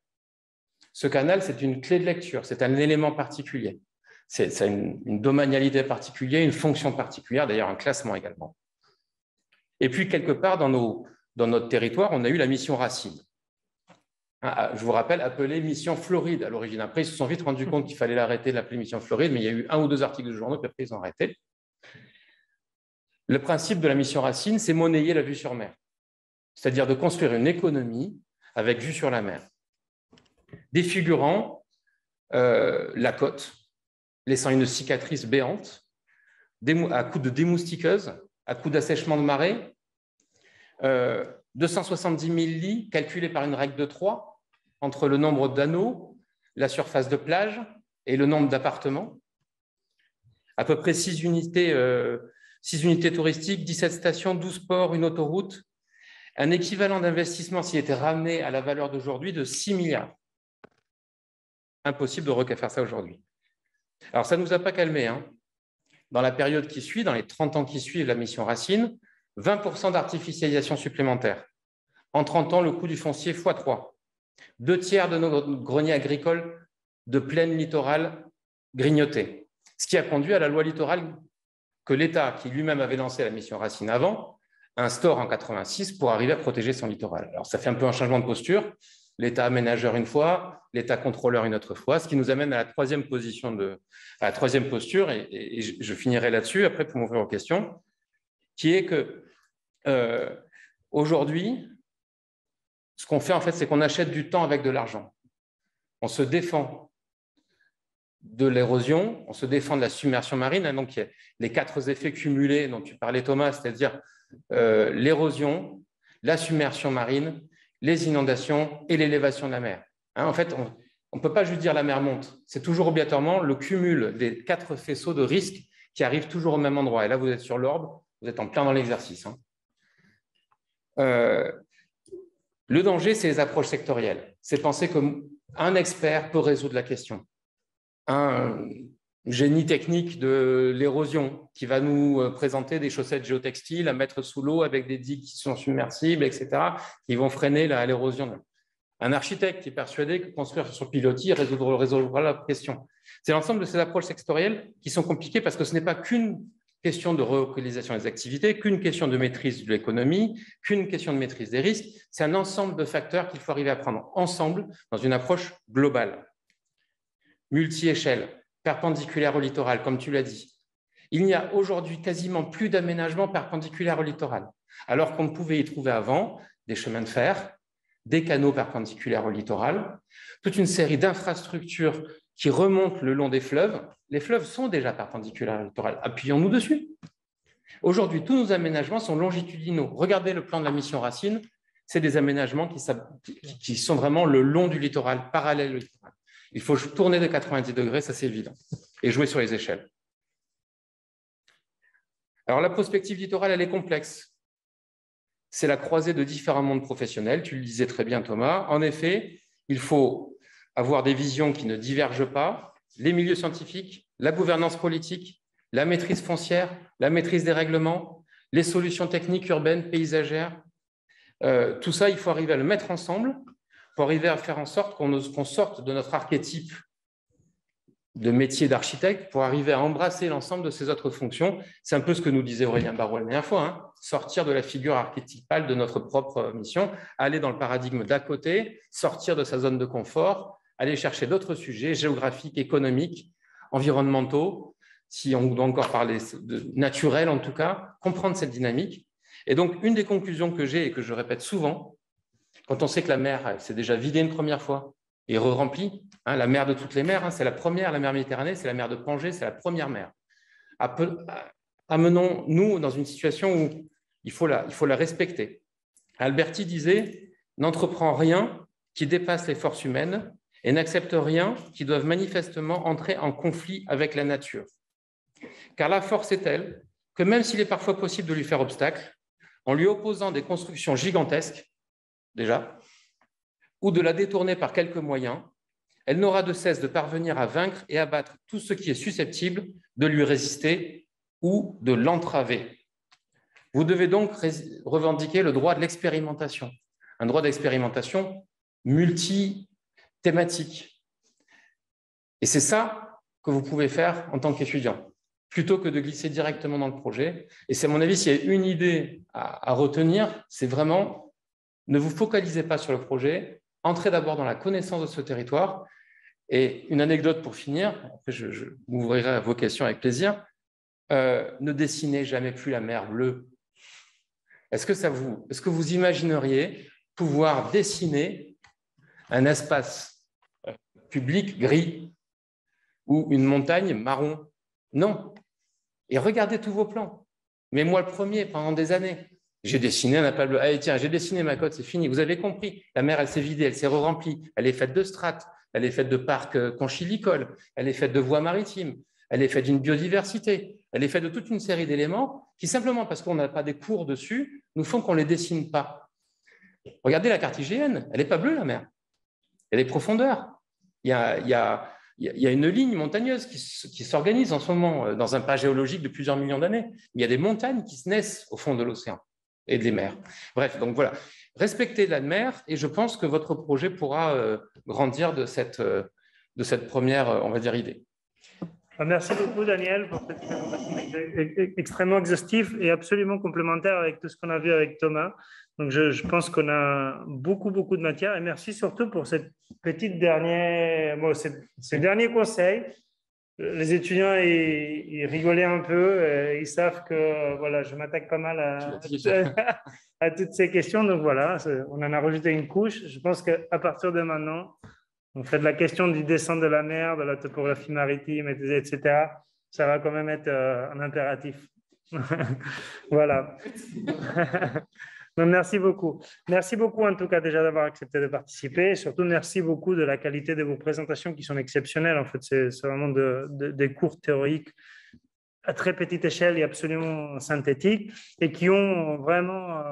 Ce canal, c'est une clé de lecture, c'est un élément particulier. C'est une domanialité particulière, une fonction particulière, d'ailleurs un classement également. Et puis, quelque part, dans notre territoire, on a eu la mission Racine. Je vous rappelle, appelée mission Floride à l'origine. Après, ils se sont vite rendus compte qu'il fallait l'arrêter de l'appeler mission Floride, mais il y a eu 1 ou 2 articles de journaux, puis après, ils ont arrêté. Le principe de la mission Racine, c'est monnayer la vue sur mer, c'est-à-dire de construire une économie avec vue sur la mer, défigurant la côte, laissant une cicatrice béante, à coup de démoustiqueuse, à coup d'assèchement de marée, 270 000 lits calculés par une règle de 3 entre le nombre d'anneaux, la surface de plage et le nombre d'appartements. À peu près 6 unités touristiques, 17 stations, 12 ports, une autoroute. Un équivalent d'investissement, s'il était ramené à la valeur d'aujourd'hui, de 6 milliards. Impossible de refaire ça aujourd'hui. Alors, ça ne nous a pas calmés. Dans la période qui suit, dans les 30 ans qui suivent la mission Racine, 20% d'artificialisation supplémentaire. En 30 ans, le coût du foncier x3. 2 tiers de nos greniers agricoles de plaine littorale grignotés. Ce qui a conduit à la loi littorale que l'État, qui lui-même avait lancé la mission Racine avant, instaure en 86 pour arriver à protéger son littoral. Alors, ça fait un peu un changement de posture. L'État aménageur une fois, l'État contrôleur une autre fois, ce qui nous amène à la 3e posture, et je finirai là-dessus après pour m'ouvrir aux questions, qui est que aujourd'hui, ce qu'on fait en fait, c'est qu'on achète du temps avec de l'argent. On se défend de l'érosion, on se défend de la submersion marine, donc il y a les 4 effets cumulés dont tu parlais Thomas, c'est-à-dire l'érosion, la submersion marine, les inondations et l'élévation de la mer. En fait, on ne peut pas juste dire la mer monte. C'est toujours obligatoirement le cumul des 4 faisceaux de risques qui arrivent toujours au même endroit. Et là, vous êtes sur l'Orbe, vous êtes en plein dans l'exercice. Le danger, c'est les approches sectorielles. C'est penser qu'un expert peut résoudre la question. Un génie technique de l'érosion qui va nous présenter des chaussettes géotextiles à mettre sous l'eau avec des digues qui sont submersibles, etc., qui vont freiner l'érosion. Un architecte qui est persuadé que construire sur pilotis résoudra la question. C'est l'ensemble de ces approches sectorielles qui sont compliquées parce que ce n'est pas qu'une question de relocalisation des activités, qu'une question de maîtrise de l'économie, qu'une question de maîtrise des risques. C'est un ensemble de facteurs qu'il faut arriver à prendre ensemble dans une approche globale, multi-échelle, perpendiculaire au littoral, comme tu l'as dit, Il n'y a aujourd'hui quasiment plus d'aménagement perpendiculaire au littoral, alors qu'on pouvait y trouver avant des chemins de fer, des canaux perpendiculaires au littoral, toute une série d'infrastructures qui remontent le long des fleuves. Les fleuves sont déjà perpendiculaires au littoral. Appuyons-nous dessus. Aujourd'hui, tous nos aménagements sont longitudinaux. Regardez le plan de la mission Racine, c'est des aménagements qui sont vraiment le long du littoral, parallèles au littoral. Il faut tourner de 90 degrés, ça c'est évident, et jouer sur les échelles. Alors la prospective littorale, elle est complexe. C'est la croisée de différents mondes professionnels, tu le disais très bien Thomas. En effet, il faut avoir des visions qui ne divergent pas, les milieux scientifiques, la gouvernance politique, la maîtrise foncière, la maîtrise des règlements, les solutions techniques urbaines, paysagères. Tout ça, il faut arriver à le mettre ensemble pour arriver à faire en sorte qu'on sorte de notre archétype de métier d'architecte pour arriver à embrasser l'ensemble de ces autres fonctions. C'est un peu ce que nous disait Aurélien Barraud la dernière fois, hein, sortir de la figure archétypale de notre propre mission, aller dans le paradigme d'à côté, sortir de sa zone de confort, aller chercher d'autres sujets géographiques, économiques, environnementaux, si on doit encore parler de naturel en tout cas, comprendre cette dynamique. Et donc, une des conclusions que j'ai et que je répète souvent, quand on sait que la mer s'est déjà vidée une première fois et re-remplie, hein, la mer de toutes les mers, hein, c'est la première, la mer Méditerranée, c'est la mer de Pangaea, c'est la première mer. Amenons-nous dans une situation où il faut la respecter. Alberti disait « N'entreprends rien qui dépasse les forces humaines et n'accepte rien qui doive manifestement entrer en conflit avec la nature. Car la force est telle que même s'il est parfois possible de lui faire obstacle, en lui opposant des constructions gigantesques, déjà, ou de la détourner par quelques moyens, elle n'aura de cesse de parvenir à vaincre et abattre tout ce qui est susceptible de lui résister ou de l'entraver. Vous devez donc revendiquer le droit de l'expérimentation, un droit d'expérimentation multi-thématique. Et c'est ça que vous pouvez faire en tant qu'étudiant, plutôt que de glisser directement dans le projet. Et c'est à mon avis, s'il y a une idée à retenir, c'est vraiment ne vous focalisez pas sur le projet, entrez d'abord dans la connaissance de ce territoire. Et une anecdote pour finir, après je m'ouvrirai à vos questions avec plaisir, ne dessinez jamais plus la mer bleue. Est-ce que vous imagineriez pouvoir dessiner un espace public gris ou une montagne marron? Non. Et regardez tous vos plans. Mais moi, le premier, pendant des années, j'ai dessiné un appel bleu. Allez, tiens, j'ai dessiné ma côte, c'est fini. Vous avez compris. La mer, elle s'est vidée, elle s'est re-remplie. Elle est faite de strates, elle est faite de parcs conchilicoles, elle est faite de voies maritimes, elle est faite d'une biodiversité, elle est faite de toute une série d'éléments qui, simplement parce qu'on n'a pas des cours dessus, nous font qu'on ne les dessine pas. Regardez la carte IGN, elle n'est pas bleue, la mer. Elle est profondeur. Il y a une ligne montagneuse qui s'organise en ce moment dans un pas géologique de plusieurs millions d'années. Il y a des montagnes qui se naissent au fond de l'océan et des mers. Bref, donc voilà. Respectez la mer et je pense que votre projet pourra grandir de cette première, on va dire, idée. Merci beaucoup, Daniel, pour cette présentation extrêmement exhaustive et absolument complémentaire avec tout ce qu'on a vu avec Thomas. Donc, je pense qu'on a beaucoup de matière. Et merci surtout pour cette petite ces derniers conseils. Les étudiants, ils rigolaient un peu. Ils savent que voilà, je m'attaque pas mal à toutes ces questions. Donc, voilà, on en a rajouté une couche. Je pense qu'à partir de maintenant, on fait de la question du dessin de la mer, de la topographie maritime, etc. Ça va quand même être un impératif. Voilà. Donc, merci beaucoup. Merci beaucoup en tout cas déjà d'avoir accepté de participer. Et surtout, merci beaucoup de la qualité de vos présentations qui sont exceptionnelles. En fait, c'est vraiment des cours théoriques à très petite échelle et absolument synthétiques et qui ont vraiment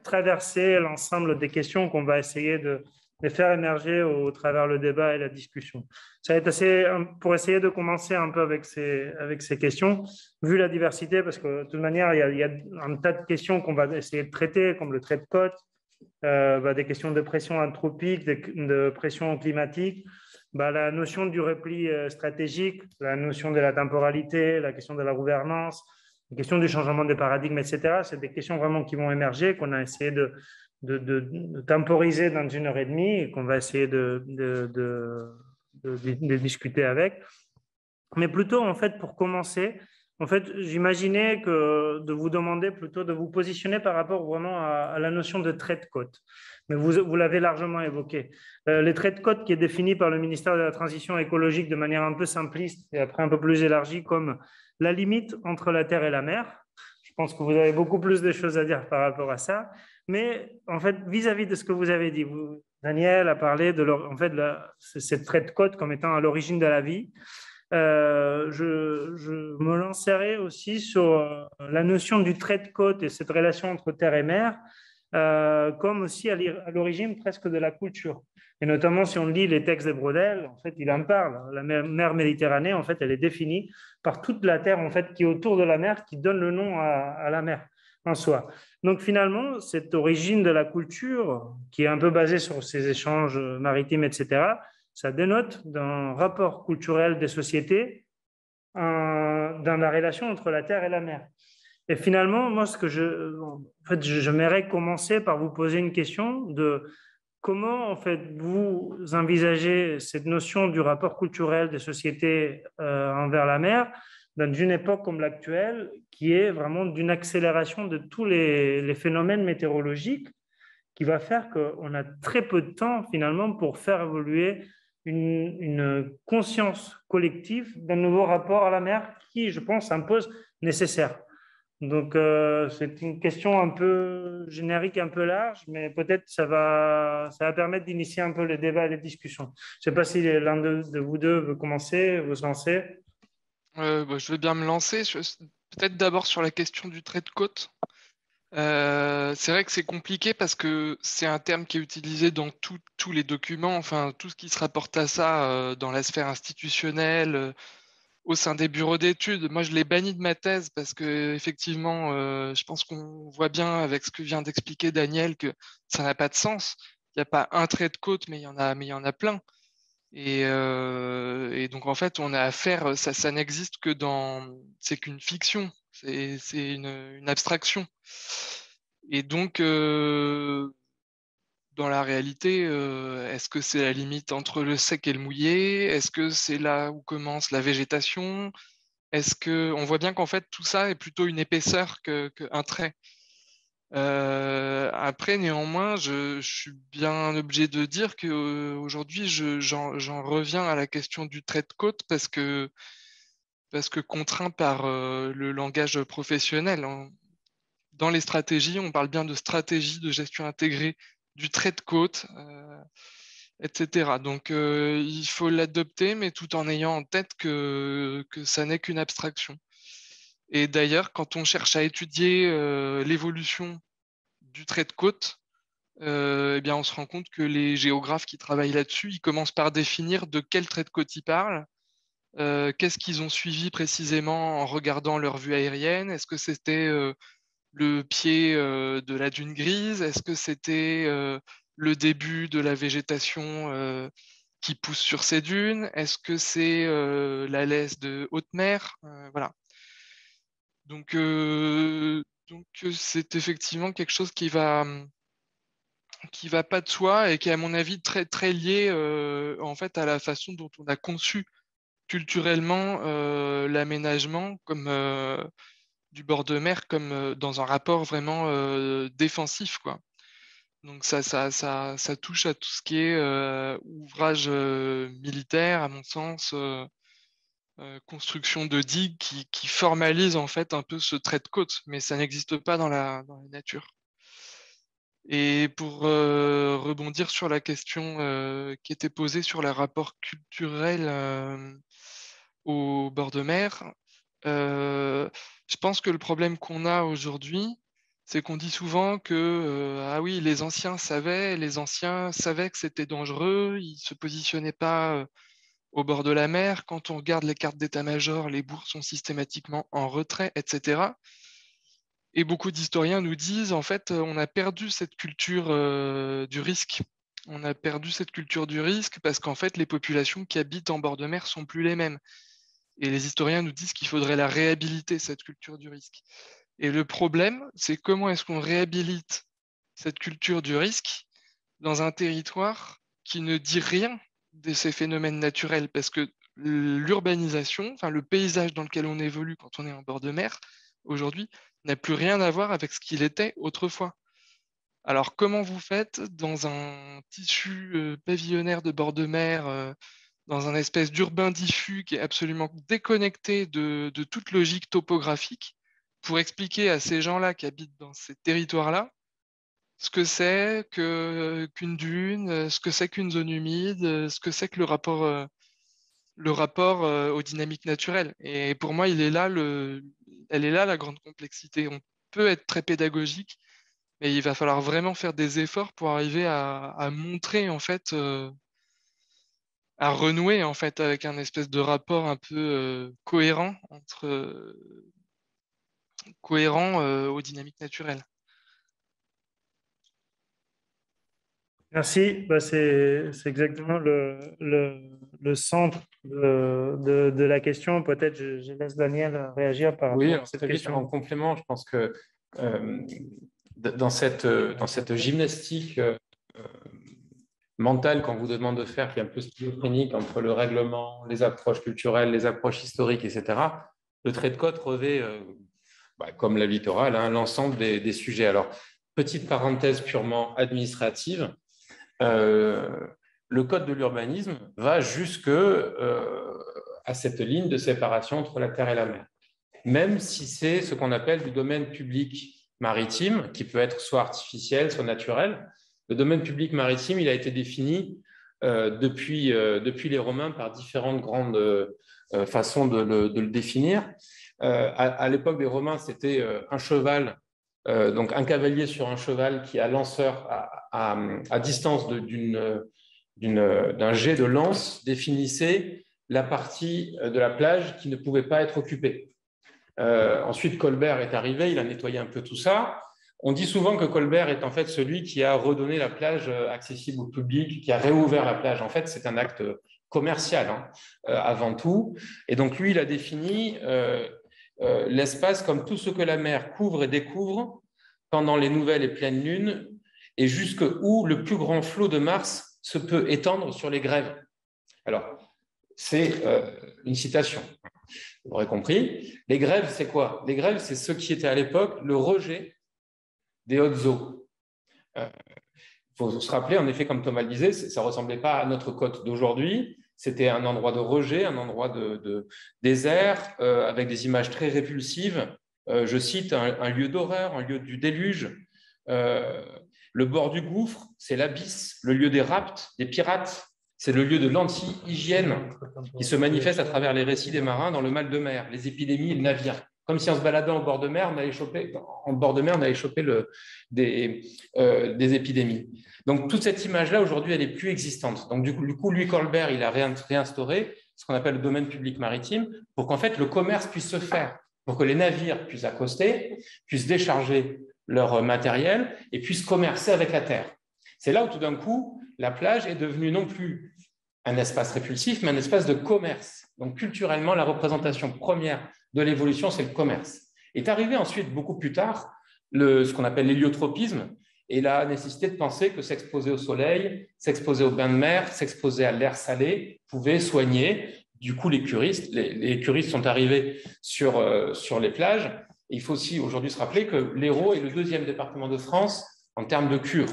traversé l'ensemble des questions qu'on va essayer de faire émerger au travers le débat et la discussion. Ça va être assez, pour essayer de commencer un peu avec ces questions, vu la diversité, parce que de toute manière, il y a un tas de questions qu'on va essayer de traiter, comme le trait de côte, des questions de pression anthropique, de pression climatique, la notion du repli stratégique, la notion de la temporalité, la question de la gouvernance, la question du changement des paradigmes, etc. C'est des questions vraiment qui vont émerger, qu'on a essayé de temporiser dans 1h30 et qu'on va essayer de discuter avec. Mais plutôt, en fait, pour commencer, en fait, j'imaginais que de vous demander plutôt de vous positionner par rapport vraiment à la notion de trait de côte. Mais vous l'avez largement évoqué. Les traits de côte qui est défini par le ministère de la Transition écologique de manière un peu simpliste et après un peu plus élargie comme la limite entre la terre et la mer. Je pense que vous avez beaucoup plus de choses à dire par rapport à ça. Mais en fait, vis-à-vis de ce que vous avez dit, Daniel a parlé de en fait, cette trait de côte comme étant à l'origine de la vie. Je me lancerai aussi sur la notion du trait de côte et cette relation entre terre et mer, comme aussi à l'origine presque de la culture. Et notamment, si on lit les textes de Brodel, en fait, il en parle. La mer Méditerranée, en fait, elle est définie par toute la terre en fait, qui est autour de la mer, qui donne le nom à la mer en soi. Donc finalement, cette origine de la culture, qui est un peu basée sur ces échanges maritimes, etc., ça dénote d'un rapport culturel des sociétés, dans la relation entre la terre et la mer. Et finalement, moi, en fait, j'aimerais commencer par vous poser une question de comment, en fait, vous envisagez cette notion du rapport culturel des sociétés envers la mer dans une époque comme l'actuelle, qui est vraiment d'une accélération de tous les phénomènes météorologiques, qui va faire qu'on a très peu de temps, finalement, pour faire évoluer une conscience collective d'un nouveau rapport à la mer qui, je pense, s'impose nécessaire. Donc, c'est une question un peu générique, un peu large, mais peut-être ça va permettre d'initier un peu le débat et les discussions. Je ne sais pas si l'un de vous deux veut commencer, vous se lancer. Je vais bien me lancer. Peut-être d'abord sur la question du trait de côte. C'est vrai que c'est compliqué parce que c'est un terme qui est utilisé dans tous les documents, enfin tout ce qui se rapporte à ça dans la sphère institutionnelle, au sein des bureaux d'études. Moi, je l'ai banni de ma thèse parce que effectivement, je pense qu'on voit bien avec ce que vient d'expliquer Daniel que ça n'a pas de sens. Il n'y a pas un trait de côte, mais il y en a plein. Et donc en fait, on a affaire, ça n'existe que c'est qu'une fiction, c'est une abstraction. Et donc, dans la réalité, est-ce que c'est la limite entre le sec et le mouillé? Est-ce que c'est là où commence la végétation? On voit bien qu'en fait tout ça est plutôt une épaisseur qu'un trait. Après, néanmoins, je suis bien obligé de dire qu'aujourd'hui, j'en reviens à la question du trait de côte parce que contraint par le langage professionnel. Dans les stratégies, on parle bien de stratégie de gestion intégrée du trait de côte, etc. Donc, il faut l'adopter, mais tout en ayant en tête que ça n'est qu'une abstraction. Et d'ailleurs, quand on cherche à étudier l'évolution du trait de côte, eh bien, on se rend compte que les géographes qui travaillent là-dessus, ils commencent par définir de quel trait de côte ils parlent, qu'est-ce qu'ils ont suivi précisément en regardant leur vue aérienne, est-ce que c'était le pied de la dune grise, est-ce que c'était le début de la végétation qui pousse sur ces dunes, est-ce que c'est la laisse de haute mer, voilà. Donc c'est effectivement quelque chose qui va pas de soi et qui est à mon avis très très lié en fait à la façon dont on a conçu culturellement l'aménagement comme du bord de mer comme dans un rapport vraiment défensif, quoi. Donc ça touche à tout ce qui est ouvrage militaire, à mon sens, construction de digues qui formalise en fait un peu ce trait de côte, mais ça n'existe pas dans la nature. Et pour rebondir sur la question qui était posée sur les rapports culturels au bord de mer, je pense que le problème qu'on a aujourd'hui, c'est qu'on dit souvent que ah oui, les anciens savaient que c'était dangereux, ils se positionnaient pas au bord de la mer. Quand on regarde les cartes d'état-major, les bourgs sont systématiquement en retrait, etc. Et beaucoup d'historiens nous disent, en fait, on a perdu cette culture du risque. On a perdu cette culture du risque parce qu'en fait, les populations qui habitent en bord de mer sont plus les mêmes. Et les historiens nous disent qu'il faudrait la réhabiliter, cette culture du risque. Et le problème, c'est comment est-ce qu'on réhabilite cette culture du risque dans un territoire qui ne dit rien de ces phénomènes naturels. Parce que l'urbanisation, enfin le paysage dans lequel on évolue quand on est en bord de mer, aujourd'hui, n'a plus rien à voir avec ce qu'il était autrefois. Alors, comment vous faites dans un tissu pavillonnaire de bord de mer, dans un espèce d'urbain diffus qui est absolument déconnecté de toute logique topographique, pour expliquer à ces gens-là qui habitent dans ces territoires-là ce que c'est qu'une dune, ce que c'est qu'une zone humide, ce que c'est que le rapport aux dynamiques naturelles. Et pour moi, elle est là la grande complexité. On peut être très pédagogique, mais il va falloir vraiment faire des efforts pour arriver à montrer, en fait, à renouer en fait avec un espèce de rapport un peu cohérent aux dynamiques naturelles. Merci. Bah, c'est exactement le centre de la question. Peut-être je laisse Daniel réagir par rapport à cette très question. Vite, en complément, je pense que dans cette gymnastique mentale qu'on vous demande de faire, qui est un peu schizophrénique entre le règlement, les approches culturelles, les approches historiques, etc., le trait de côte revêt, comme la littorale, l'ensemble des sujets. Alors, petite parenthèse purement administrative, le code de l'urbanisme va jusque à cette ligne de séparation entre la terre et la mer, même si c'est ce qu'on appelle du domaine public maritime, qui peut être soit artificiel, soit naturel. Le domaine public maritime, il a été défini depuis les Romains par différentes grandes façons de le définir. À l'époque des Romains, c'était un cheval, donc un cavalier sur un cheval qui a lanceur à distance d'un jet de lance définissait la partie de la plage qui ne pouvait pas être occupée. Ensuite, Colbert est arrivé, il a nettoyé un peu tout ça. On dit souvent que Colbert est en fait celui qui a redonné la plage accessible au public, qui a réouvert la plage. En fait, c'est un acte commercial avant tout. Et donc, lui, il a défini l'espace comme tout ce que la mer couvre et découvre pendant les nouvelles et pleines lunes, et jusqu'où le plus grand flot de Mars se peut étendre sur les grèves. Alors, c'est une citation. Vous l'aurez compris. Les grèves, c'est quoi? Les grèves, c'est ce qui était à l'époque le rejet des hautes eaux. Il faut se rappeler, en effet, comme Thomas le disait, ça ne ressemblait pas à notre côte d'aujourd'hui. C'était un endroit de rejet, un endroit de désert, avec des images très répulsives. Je cite un lieu d'horreur, un lieu du déluge. Le bord du gouffre, c'est l'abysse, le lieu des rapts, des pirates. C'est le lieu de l'anti-hygiène qui se manifeste à travers les récits des marins dans le mal de mer, les épidémies et le navire. Comme si en se baladant au bord de mer, on allait choper des épidémies. Donc, toute cette image-là, aujourd'hui, elle n'est plus existante. Donc, du coup, lui, Colbert, il a réinstauré ce qu'on appelle le domaine public maritime pour qu'en fait, le commerce puisse se faire, pour que les navires puissent accoster, puissent décharger leur matériel et puissent commercer avec la terre. C'est là où, tout d'un coup, la plage est devenue non plus un espace répulsif, mais un espace de commerce. Donc, culturellement, la représentation première de l'évolution, c'est le commerce. Est arrivé ensuite, beaucoup plus tard, ce qu'on appelle l'héliotropisme et la nécessité de penser que s'exposer au soleil, s'exposer au bain de mer, s'exposer à l'air salé pouvait soigner. Du coup, les curistes sont arrivés sur les plages. Et il faut aussi aujourd'hui se rappeler que l'Hérault est le 2e département de France en termes de cure.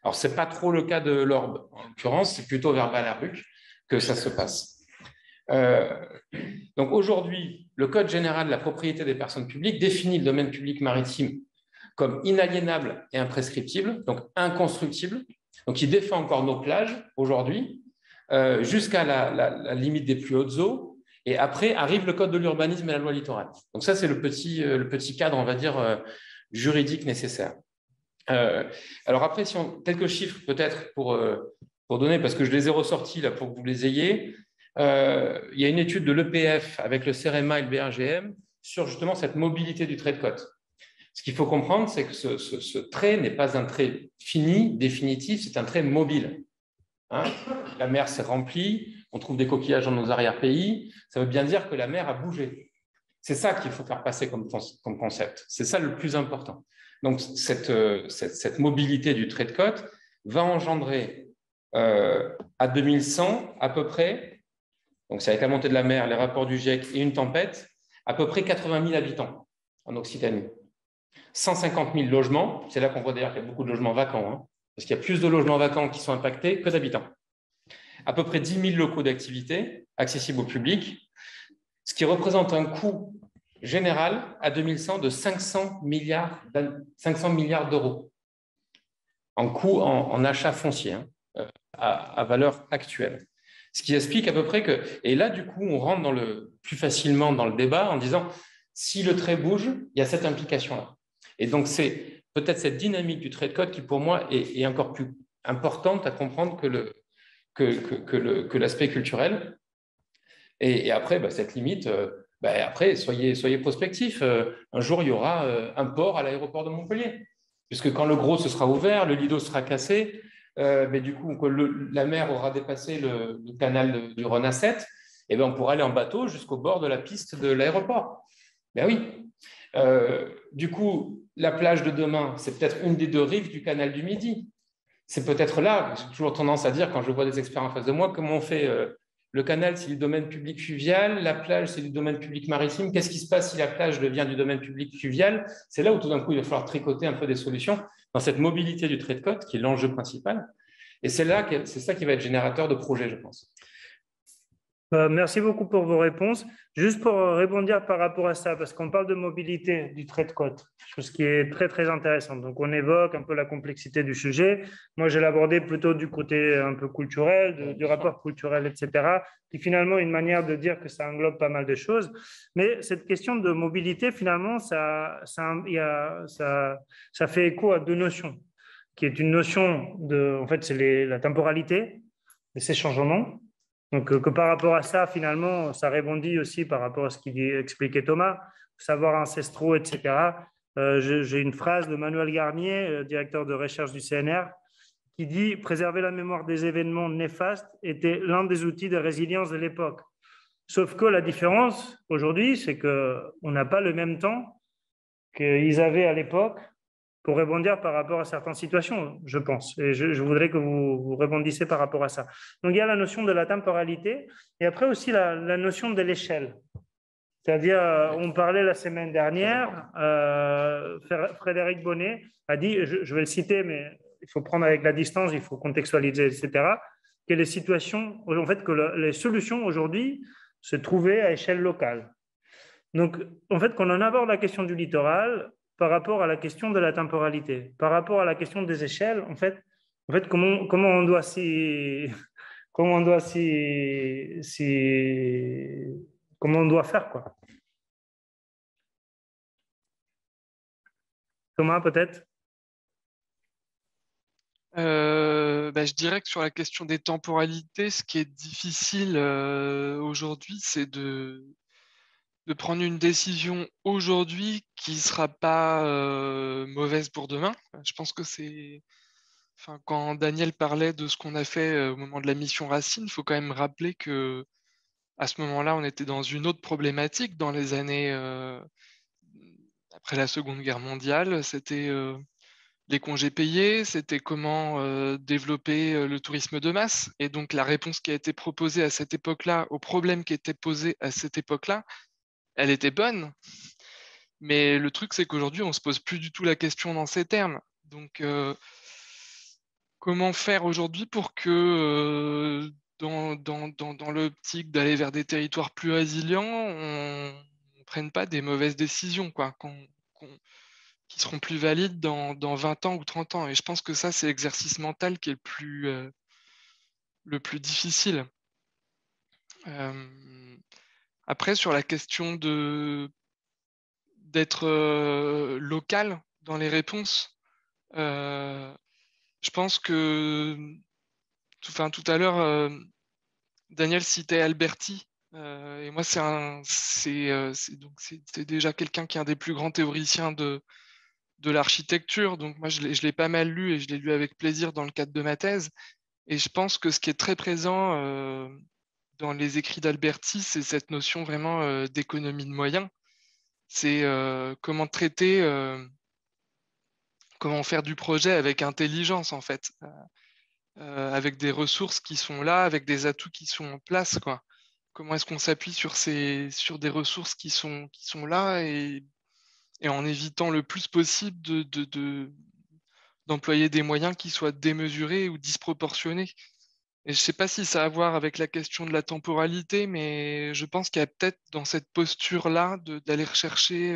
Alors, ce n'est pas trop le cas de l'Orbe. En l'occurrence, c'est plutôt vers Balaruc que ça se passe. Donc, aujourd'hui, le Code général de la propriété des personnes publiques définit le domaine public maritime comme inaliénable et imprescriptible, donc inconstructible. Donc, il défend encore nos plages aujourd'hui jusqu'à la limite des plus hautes eaux. Et après, arrive le Code de l'urbanisme et la loi littorale. Donc, ça, c'est le petit cadre, on va dire, juridique nécessaire. Alors après, quelques chiffres peut-être pour donner, parce que je les ai ressortis là pour que vous les ayez. Il y a une étude de l'EPF avec le CEREMA et le BRGM sur justement cette mobilité du trait de côte. Ce qu'il faut comprendre, c'est que ce trait n'est pas un trait fini, définitif, c'est un trait mobile. La mer s'est remplie, on trouve des coquillages dans nos arrière-pays, ça veut bien dire que la mer a bougé. C'est ça qu'il faut faire passer comme concept. C'est ça le plus important. Donc, cette mobilité du trait de côte va engendrer à 2100 à peu près, donc c'est avec la montée de la mer, les rapports du GIEC et une tempête, à peu près 80 000 habitants en Occitanie. 150 000 logements, c'est là qu'on voit d'ailleurs qu'il y a beaucoup de logements vacants, hein, parce qu'il y a plus de logements vacants qui sont impactés que d'habitants. À peu près 10 000 locaux d'activité accessibles au public, ce qui représente un coût général à 2100 de 500 milliards d'euros en coût en achat foncier, hein, à valeur actuelle. Ce qui explique à peu près que… Et là, du coup, on rentre plus facilement dans le débat en disant, si le trait bouge, il y a cette implication-là. Et donc, c'est peut-être cette dynamique du trait de côte qui, pour moi, est encore plus importante à comprendre que l'aspect culturel. Et après, cette limite, après, soyez prospectifs. Un jour, il y aura un port à l'aéroport de Montpellier. Puisque quand le gros se sera ouvert, le lido sera cassé, mais du coup, la mer aura dépassé le canal du Rhône à 7, et on pourra aller en bateau jusqu'au bord de la piste de l'aéroport. Ben oui. Du coup, la plage de demain, c'est peut-être une des deux rives du canal du Midi. C'est peut-être là, j'ai toujours tendance à dire, quand je vois des experts en face de moi, comment on fait le canal, c'est du domaine public fluvial, la plage, c'est du domaine public maritime. Qu'est-ce qui se passe si la plage devient du domaine public fluvial? C'est là où tout d'un coup, il va falloir tricoter un peu des solutions dans cette mobilité du trait de côte, qui est l'enjeu principal. Et c'est ça qui va être générateur de projets, je pense. Merci beaucoup pour vos réponses. Juste pour rebondir par rapport à ça, parce qu'on parle de mobilité du trait de côte, chose qui est très, très intéressante. Donc, on évoque un peu la complexité du sujet. Moi, je l'ai abordé plutôt du côté un peu culturel, du rapport culturel, etc., qui finalement est une manière de dire que ça englobe pas mal de choses. Mais cette question de mobilité, finalement, ça fait écho à deux notions, qui est une notion en fait, c'est la temporalité de ces changements. Donc, que par rapport à ça, finalement, ça rebondit aussi par rapport à ce qu'expliquait Thomas, savoir ancestraux, etc. J'ai une phrase de Manuel Garnier, directeur de recherche du CNR, qui dit « Préserver la mémoire des événements néfastes était l'un des outils de résilience de l'époque ». Sauf que la différence aujourd'hui, c'est qu'on n'a pas le même temps qu'ils avaient à l'époque pour rebondir par rapport à certaines situations, je pense. Et je voudrais que vous rebondissiez par rapport à ça. Donc, il y a la notion de la temporalité et après aussi la notion de l'échelle. C'est-à-dire, on parlait la semaine dernière, Frédéric Bonnet a dit, je vais le citer, mais il faut prendre avec la distance, il faut contextualiser, etc., que les situations, en fait, que les solutions aujourd'hui se trouvaient à échelle locale. Donc, en fait, quand on aborde la question du littoral, par rapport à la question de la temporalité, par rapport à la question des échelles, en fait comment on doit comment on doit faire, quoi. Thomas, peut-être? Je dirais que sur la question des temporalités, ce qui est difficile aujourd'hui, c'est de prendre une décision aujourd'hui qui ne sera pas mauvaise pour demain. Je pense que quand Daniel parlait de ce qu'on a fait au moment de la mission Racine, il faut quand même rappeler que à ce moment-là, on était dans une autre problématique dans les années après la Seconde Guerre mondiale. C'était les congés payés, c'était comment développer le tourisme de masse. Et donc la réponse qui a été proposée à cette époque-là, au problème qui était posé à cette époque-là, elle était bonne. Mais le truc, c'est qu'aujourd'hui, on ne se pose plus du tout la question dans ces termes. Donc, comment faire aujourd'hui pour que dans l'optique d'aller vers des territoires plus résilients, on ne prenne pas des mauvaises décisions, quoi, qui seront plus valides dans 20 ans ou 30 ans. Et je pense que ça, c'est l'exercice mental qui est le plus difficile. Après, sur la question d'être local dans les réponses, je pense que tout à l'heure, Daniel citait Alberti. Et moi, c'est déjà quelqu'un qui est un des plus grands théoriciens de l'architecture. Donc moi, je l'ai pas mal lu et je l'ai lu avec plaisir dans le cadre de ma thèse. Et je pense que ce qui est très présent dans les écrits d'Alberti, c'est cette notion vraiment d'économie de moyens. C'est comment traiter, comment faire du projet avec intelligence, en fait, avec des ressources qui sont là, avec des atouts qui sont en place, quoi. comment est-ce qu'on s'appuie sur des ressources qui sont là et en évitant le plus possible d'employer des moyens qui soient démesurés ou disproportionnés. Et je ne sais pas si ça a à voir avec la question de la temporalité, mais je pense qu'il y a peut-être dans cette posture-là d'aller rechercher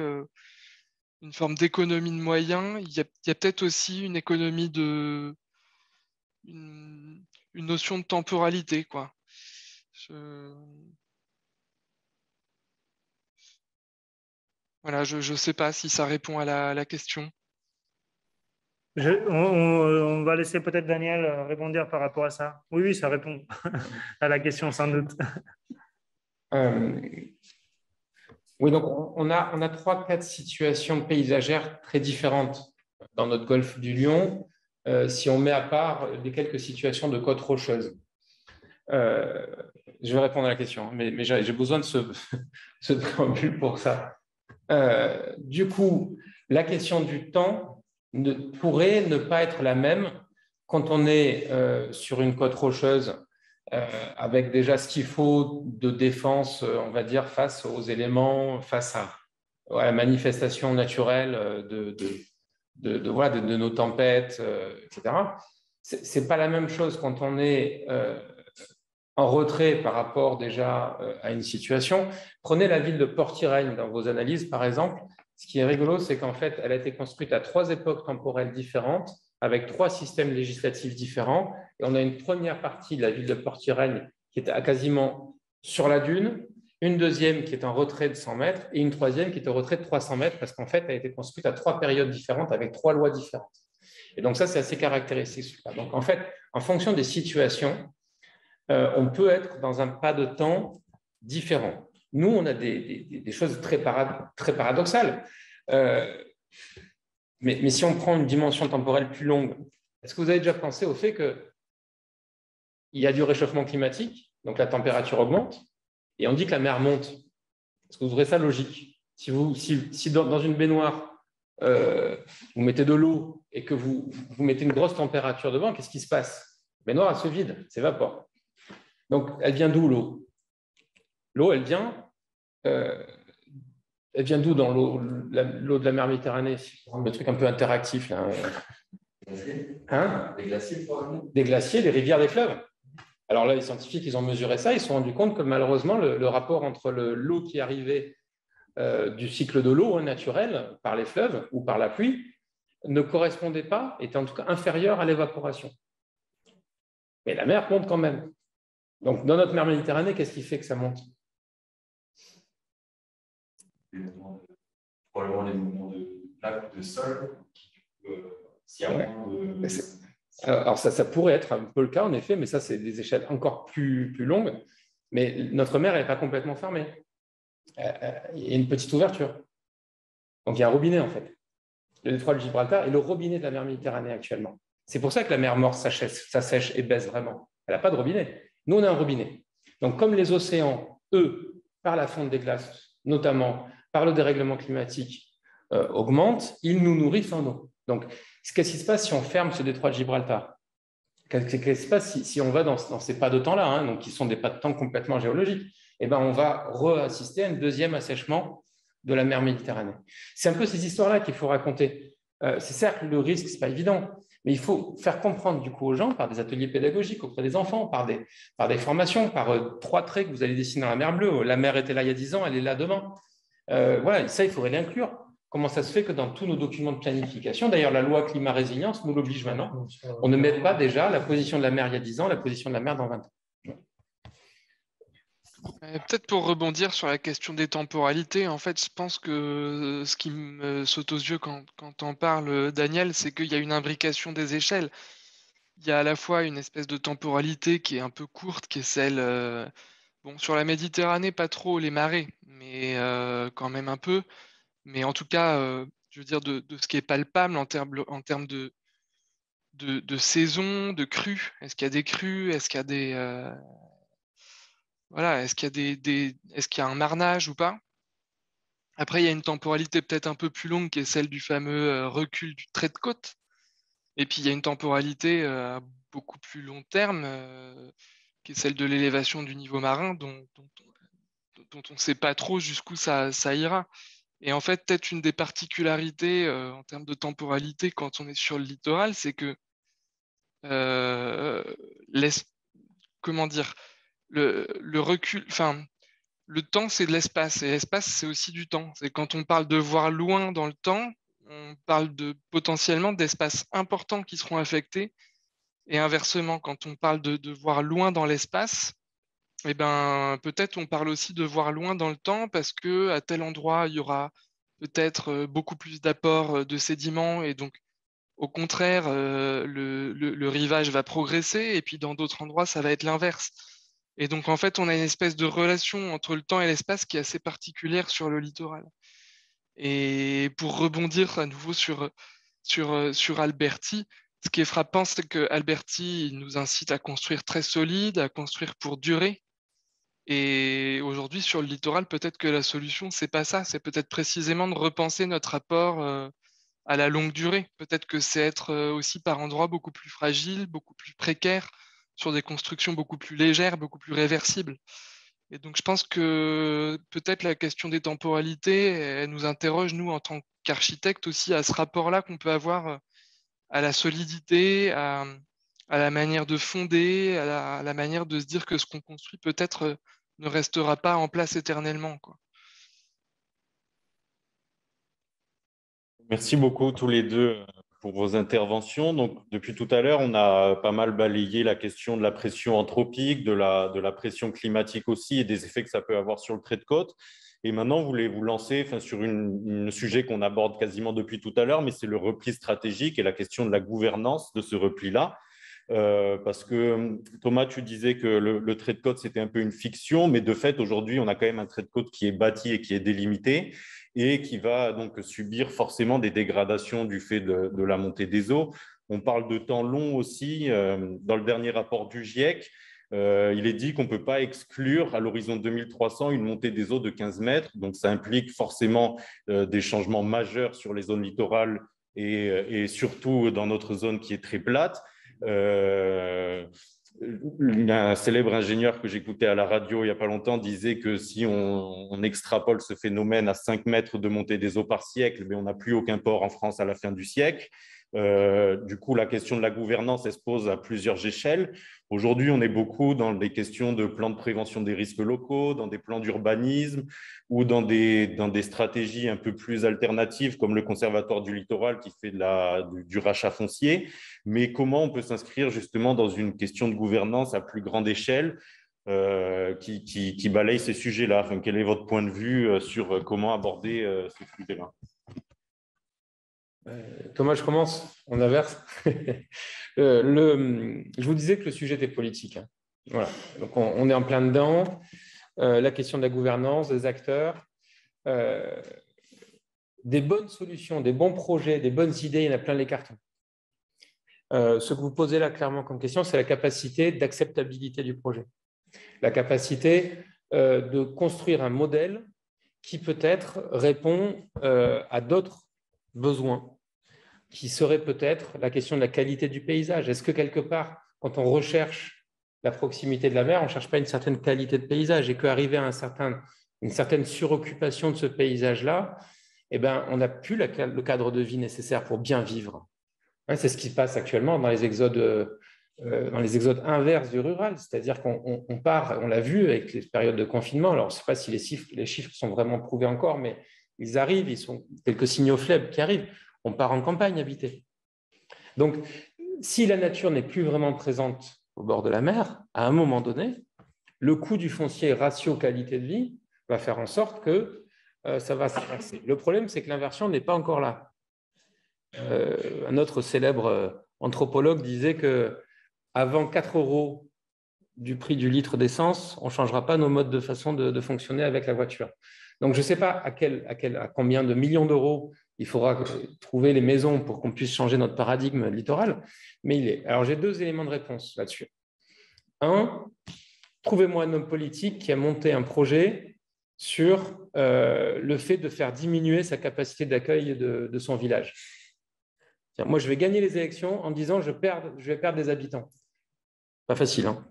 une forme d'économie de moyens, il y a peut-être aussi une économie une notion de temporalité, quoi. Voilà, je ne sais pas si ça répond à la question. On va laisser peut-être Daniel répondre par rapport à ça. Oui, oui, ça répond à la question sans doute. Oui, donc on a 3-4 situations paysagères très différentes dans notre golfe du Lion, si on met à part les quelques situations de côte rocheuse. Je vais répondre à la question, mais j'ai besoin de ce préambule pour ça. Du coup, la question du temps pourrait ne pas être la même quand on est sur une côte rocheuse avec déjà ce qu'il faut de défense, on va dire, face aux éléments, face à la manifestation naturelle de nos tempêtes, etc. Ce n'est pas la même chose quand on est en retrait par rapport déjà à une situation. Prenez la ville de Port-Irène dans vos analyses, par exemple. Ce qui est rigolo, c'est qu'en fait, elle a été construite à 3 époques temporelles différentes, avec 3 systèmes législatifs différents. Et on a une première partie de la ville de Port-Irène qui est quasiment sur la dune, une deuxième qui est en retrait de 100 mètres et une troisième qui est en retrait de 300 mètres parce qu'en fait, elle a été construite à 3 périodes différentes avec 3 lois différentes. Et donc ça, c'est assez caractéristique. Donc en fait, en fonction des situations, on peut être dans un pas de temps différent. Nous, on a des choses très paradoxales. Mais si on prend une dimension temporelle plus longue, est-ce que vous avez déjà pensé au fait qu'il y a du réchauffement climatique, donc la température augmente, et on dit que la mer monte? Est-ce que vous trouvez ça logique? Si dans une baignoire, vous mettez de l'eau et que vous mettez une grosse température devant, qu'est-ce qui se passe? La baignoire, elle se vide, s'évapore. Donc, elle vient d'où l'eau? L'eau, elle vient d'où dans l'eau de la mer Méditerranée? Le truc un peu interactif, là. Hein? Des glaciers, probablement. Des glaciers, des rivières, des fleuves. Alors là, les scientifiques, ils ont mesuré ça, ils se sont rendus compte que malheureusement, le rapport entre l'eau qui arrivait du cycle de l'eau naturel par les fleuves ou par la pluie ne correspondait pas, était en tout cas inférieur à l'évaporation. Mais la mer monte quand même. Donc, dans notre mer Méditerranée, qu'est-ce qui fait que ça monte? Probablement les mouvements de plaques de sol. S'il y a moins de... Alors, ça pourrait être un peu le cas, en effet, mais ça, c'est des échelles encore plus longues. Mais notre mer, elle n'est pas complètement fermée. Il y a une petite ouverture. Donc, il y a un robinet, en fait. Le détroit de Gibraltar est le robinet de la mer Méditerranée actuellement. C'est pour ça que la mer Morte, ça sèche et baisse vraiment. Elle n'a pas de robinet. Nous, on a un robinet. Donc, comme les océans, eux, par la fonte des glaces, notamment par le dérèglement climatique, augmentent, ils nous nourrissent en eau. Donc, qu'est-ce qui se passe si on ferme ce détroit de Gibraltar? Qu'est-ce qui se passe si on va dans ces pas de temps-là, hein, donc qui sont des pas de temps complètement géologiques? Eh ben, on va re-assister à un deuxième assèchement de la mer Méditerranée. C'est un peu ces histoires-là qu'il faut raconter. C'est certes le risque, c'est pas évident, mais il faut faire comprendre du coup aux gens par des ateliers pédagogiques auprès des enfants, par des formations, par 3 traits que vous allez dessiner dans la mer bleue. La mer était là il y a 10 ans, elle est là demain. Voilà, ça, il faudrait l'inclure. Comment ça se fait que dans tous nos documents de planification, d'ailleurs la loi climat-résilience nous l'oblige maintenant, on ne met pas déjà la position de la mer il y a 10 ans, la position de la mer dans 20 ans. Peut-être pour rebondir sur la question des temporalités, en fait, je pense que ce qui me saute aux yeux quand on parle, Daniel, c'est qu'il y a une imbrication des échelles. Il y a à la fois une espèce de temporalité qui est un peu courte, qui est celle, bon, sur la Méditerranée, pas trop les marées, mais quand même un peu. Mais en tout cas, je veux dire, de ce qui est palpable en termes de saison, de crues. Est-ce qu'il y a des crues? Est-ce qu'il y a des... Voilà, est-ce qu'il y a est-ce qu'il y a un marnage ou pas? Après, il y a une temporalité peut-être un peu plus longue qui est celle du fameux recul du trait de côte. Et puis, il y a une temporalité à beaucoup plus long terme qui est celle de l'élévation du niveau marin, dont dont on ne sait pas trop jusqu'où ça ira. Et en fait, peut-être une des particularités en termes de temporalité quand on est sur le littoral, c'est que comment dire, le recul, enfin, le temps, c'est de l'espace, et l'espace, c'est aussi du temps. C'est quand on parle de voir loin dans le temps, on parle potentiellement d'espaces importants qui seront affectés, et inversement, quand on parle de voir loin dans l'espace, eh ben, peut-être on parle aussi de voir loin dans le temps parce que à tel endroit, il y aura peut-être beaucoup plus d'apports de sédiments, et donc au contraire, le rivage va progresser, et puis dans d'autres endroits, ça va être l'inverse. Et donc, en fait, on a une espèce de relation entre le temps et l'espace qui est assez particulière sur le littoral. Et pour rebondir à nouveau sur Alberti, ce qui est frappant, c'est que Alberti nous incite à construire très solide, à construire pour durer. Et aujourd'hui, sur le littoral, peut-être que la solution, c'est pas ça. C'est peut-être précisément de repenser notre rapport à la longue durée. Peut-être que c'est être aussi par endroits beaucoup plus fragiles, beaucoup plus précaires, sur des constructions beaucoup plus légères, beaucoup plus réversibles. Et donc, je pense que peut-être la question des temporalités, elle nous interroge, nous, en tant qu'architectes aussi, à ce rapport-là qu'on peut avoir à la solidité, à la manière de fonder, à la manière de se dire que ce qu'on construit peut-être ne restera pas en place éternellement, quoi. Merci beaucoup tous les deux pour vos interventions. Donc, depuis tout à l'heure, on a pas mal balayé la question de la pression anthropique, de la pression climatique aussi et des effets que ça peut avoir sur le trait de côte. Et maintenant, vous voulez vous lancer sur un sujet qu'on aborde quasiment depuis tout à l'heure, mais c'est le repli stratégique et la question de la gouvernance de ce repli-là. Parce que Thomas, tu disais que le trait de côte, c'était un peu une fiction, mais de fait, aujourd'hui, on a quand même un trait de côte qui est bâti et qui est délimité et qui va donc subir forcément des dégradations du fait de la montée des eaux. On parle de temps long aussi. Dans le dernier rapport du GIEC, il est dit qu'on ne peut pas exclure à l'horizon 2300 une montée des eaux de 15 mètres. Donc, ça implique forcément des changements majeurs sur les zones littorales et surtout dans notre zone qui est très plate. Un célèbre ingénieur que j'écoutais à la radio il n'y a pas longtemps disait que si on extrapole ce phénomène à 5 mètres de montée des eaux par siècle, mais on n'a plus aucun port en France à la fin du siècle. Du coup, la question de la gouvernance, elle se pose à plusieurs échelles. Aujourd'hui, on est beaucoup dans des questions de plans de prévention des risques locaux, dans des plans d'urbanisme ou dans des stratégies un peu plus alternatives comme le Conservatoire du littoral qui fait du rachat foncier. Mais comment on peut s'inscrire justement dans une question de gouvernance à plus grande échelle qui balaye ces sujets-là? Enfin, quel est votre point de vue sur comment aborder ces sujets-là? Thomas, je commence, on inverse. Je vous disais que le sujet était politique. Hein. Voilà. Donc on est en plein dedans. La question de la gouvernance, des acteurs, des bonnes solutions, des bons projets, des bonnes idées, il y en a plein les cartons. Ce que vous posez là clairement comme question, c'est la capacité d'acceptabilité du projet. La capacité de construire un modèle qui peut-être répond à d'autres besoins, qui serait peut-être la question de la qualité du paysage. Est-ce que quelque part, quand on recherche la proximité de la mer, on ne cherche pas une certaine qualité de paysage et qu'arriver à une certaine suroccupation de ce paysage-là, eh ben, on n'a plus le cadre de vie nécessaire pour bien vivre. C'est ce qui se passe actuellement dans les exodes inverses du rural, c'est-à-dire qu'on part, on l'a vu avec les périodes de confinement, alors je ne sais pas si les chiffres sont vraiment prouvés encore, mais ils arrivent, ils sont quelques signaux faibles qui arrivent. On part en campagne habitée. Donc, si la nature n'est plus vraiment présente au bord de la mer, à un moment donné, le coût du foncier ratio qualité de vie va faire en sorte que ça va s'inverser. Le problème, c'est que l'inversion n'est pas encore là. Un autre célèbre anthropologue disait qu'avant 4 € du prix du litre d'essence, on ne changera pas nos modes de façon de fonctionner avec la voiture. Donc, je ne sais pas à combien de millions d'euros il faudra trouver les maisons pour qu'on puisse changer notre paradigme littoral, mais il est. Alors, j'ai 2 éléments de réponse là-dessus. Un, trouvez-moi un homme politique qui a monté un projet sur le fait de faire diminuer sa capacité d'accueil de son village. Moi, je vais gagner les élections en disant je vais perdre des habitants. Pas facile, hein.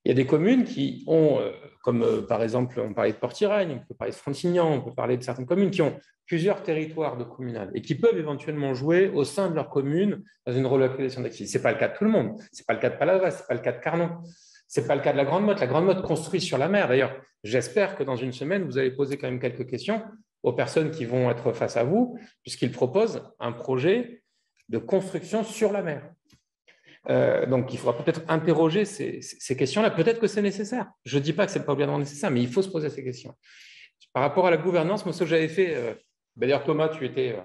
Il y a des communes qui ont, comme par exemple, on parlait de Port-Tiragne, on peut parler de Frontignan, on peut parler de certaines communes qui ont plusieurs territoires de communal et qui peuvent éventuellement jouer au sein de leur commune dans une relocalisation d'activité. Ce n'est pas le cas de tout le monde. Ce n'est pas le cas de Palavas, ce n'est pas le cas de Carnon. Ce n'est pas le cas de la Grande Motte. La Grande Motte construit sur la mer. D'ailleurs, j'espère que dans une semaine, vous allez poser quand même quelques questions aux personnes qui vont être face à vous, puisqu'ils proposent un projet de construction sur la mer. Donc, il faudra peut-être interroger ces questions-là. Peut-être que c'est nécessaire. Je ne dis pas que ce n'est pas obligatoirement nécessaire, mais il faut se poser ces questions. Par rapport à la gouvernance, moi, ce que j'avais fait, d'ailleurs, Thomas, tu étais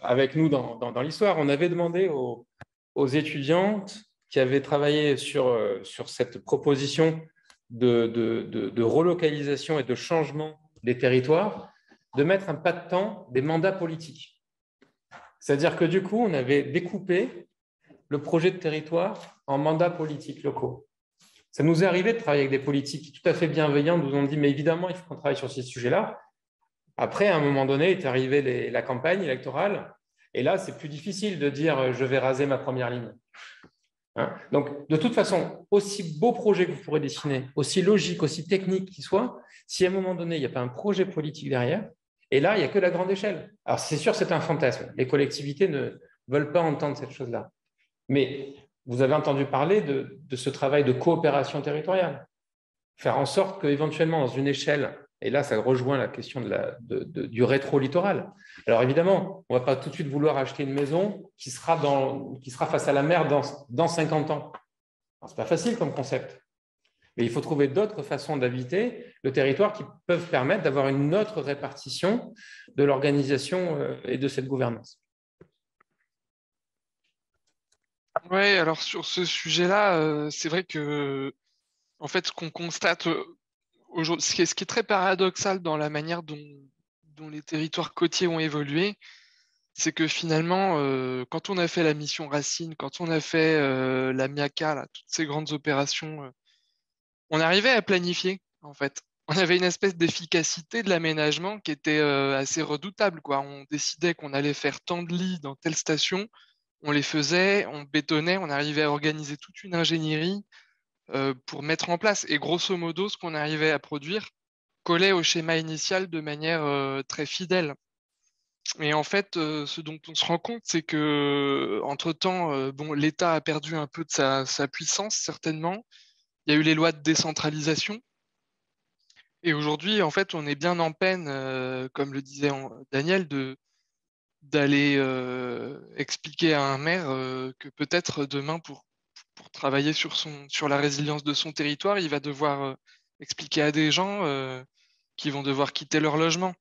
avec nous dans l'histoire, on avait demandé aux étudiantes qui avaient travaillé sur cette proposition de relocalisation et de changement des territoires, de mettre un pas de temps des mandats politiques. C'est-à-dire que du coup, on avait découpé le projet de territoire en mandats politiques locaux. Ça nous est arrivé de travailler avec des politiques tout à fait bienveillants, nous ont dit, mais évidemment, il faut qu'on travaille sur ces sujets-là. Après, à un moment donné, est arrivée la campagne électorale, et là, c'est plus difficile de dire, je vais raser ma première ligne. Hein? Donc, de toute façon, aussi beau projet que vous pourrez dessiner, aussi logique, aussi technique qu'il soit, si à un moment donné, il n'y a pas un projet politique derrière, et là, il n'y a que la grande échelle. Alors, c'est sûr, c'est un fantasme. Les collectivités ne veulent pas entendre cette chose-là. Mais vous avez entendu parler de ce travail de coopération territoriale. Faire en sorte qu'éventuellement, dans une échelle, et là, ça rejoint la question du rétro-littoral. Alors évidemment, on ne va pas tout de suite vouloir acheter une maison qui sera face à la mer dans 50 ans. Ce n'est pas facile comme concept. Mais il faut trouver d'autres façons d'habiter le territoire qui peuvent permettre d'avoir une autre répartition de l'organisation et de cette gouvernance. Oui, alors sur ce sujet-là, c'est vrai que, en fait, ce qu'on constate aujourd'hui, ce qui est très paradoxal dans la manière dont les territoires côtiers ont évolué, c'est que finalement, quand on a fait la mission Racine, quand on a fait la MIACA, là, toutes ces grandes opérations, on arrivait à planifier, en fait. On avait une espèce d'efficacité de l'aménagement qui était assez redoutable, quoi. On décidait qu'on allait faire tant de lits dans telle station, on les faisait, on bétonnait, on arrivait à organiser toute une ingénierie pour mettre en place. Et grosso modo, ce qu'on arrivait à produire collait au schéma initial de manière très fidèle. Et en fait, ce dont on se rend compte, c'est que entre-temps, bon, l'État a perdu un peu de sa puissance, certainement. Il y a eu les lois de décentralisation. Et aujourd'hui, en fait, on est bien en peine, comme le disait Daniel, d'aller expliquer à un maire que peut-être demain, pour travailler sur la résilience de son territoire, il va devoir expliquer à des gens qui vont devoir quitter leur logement.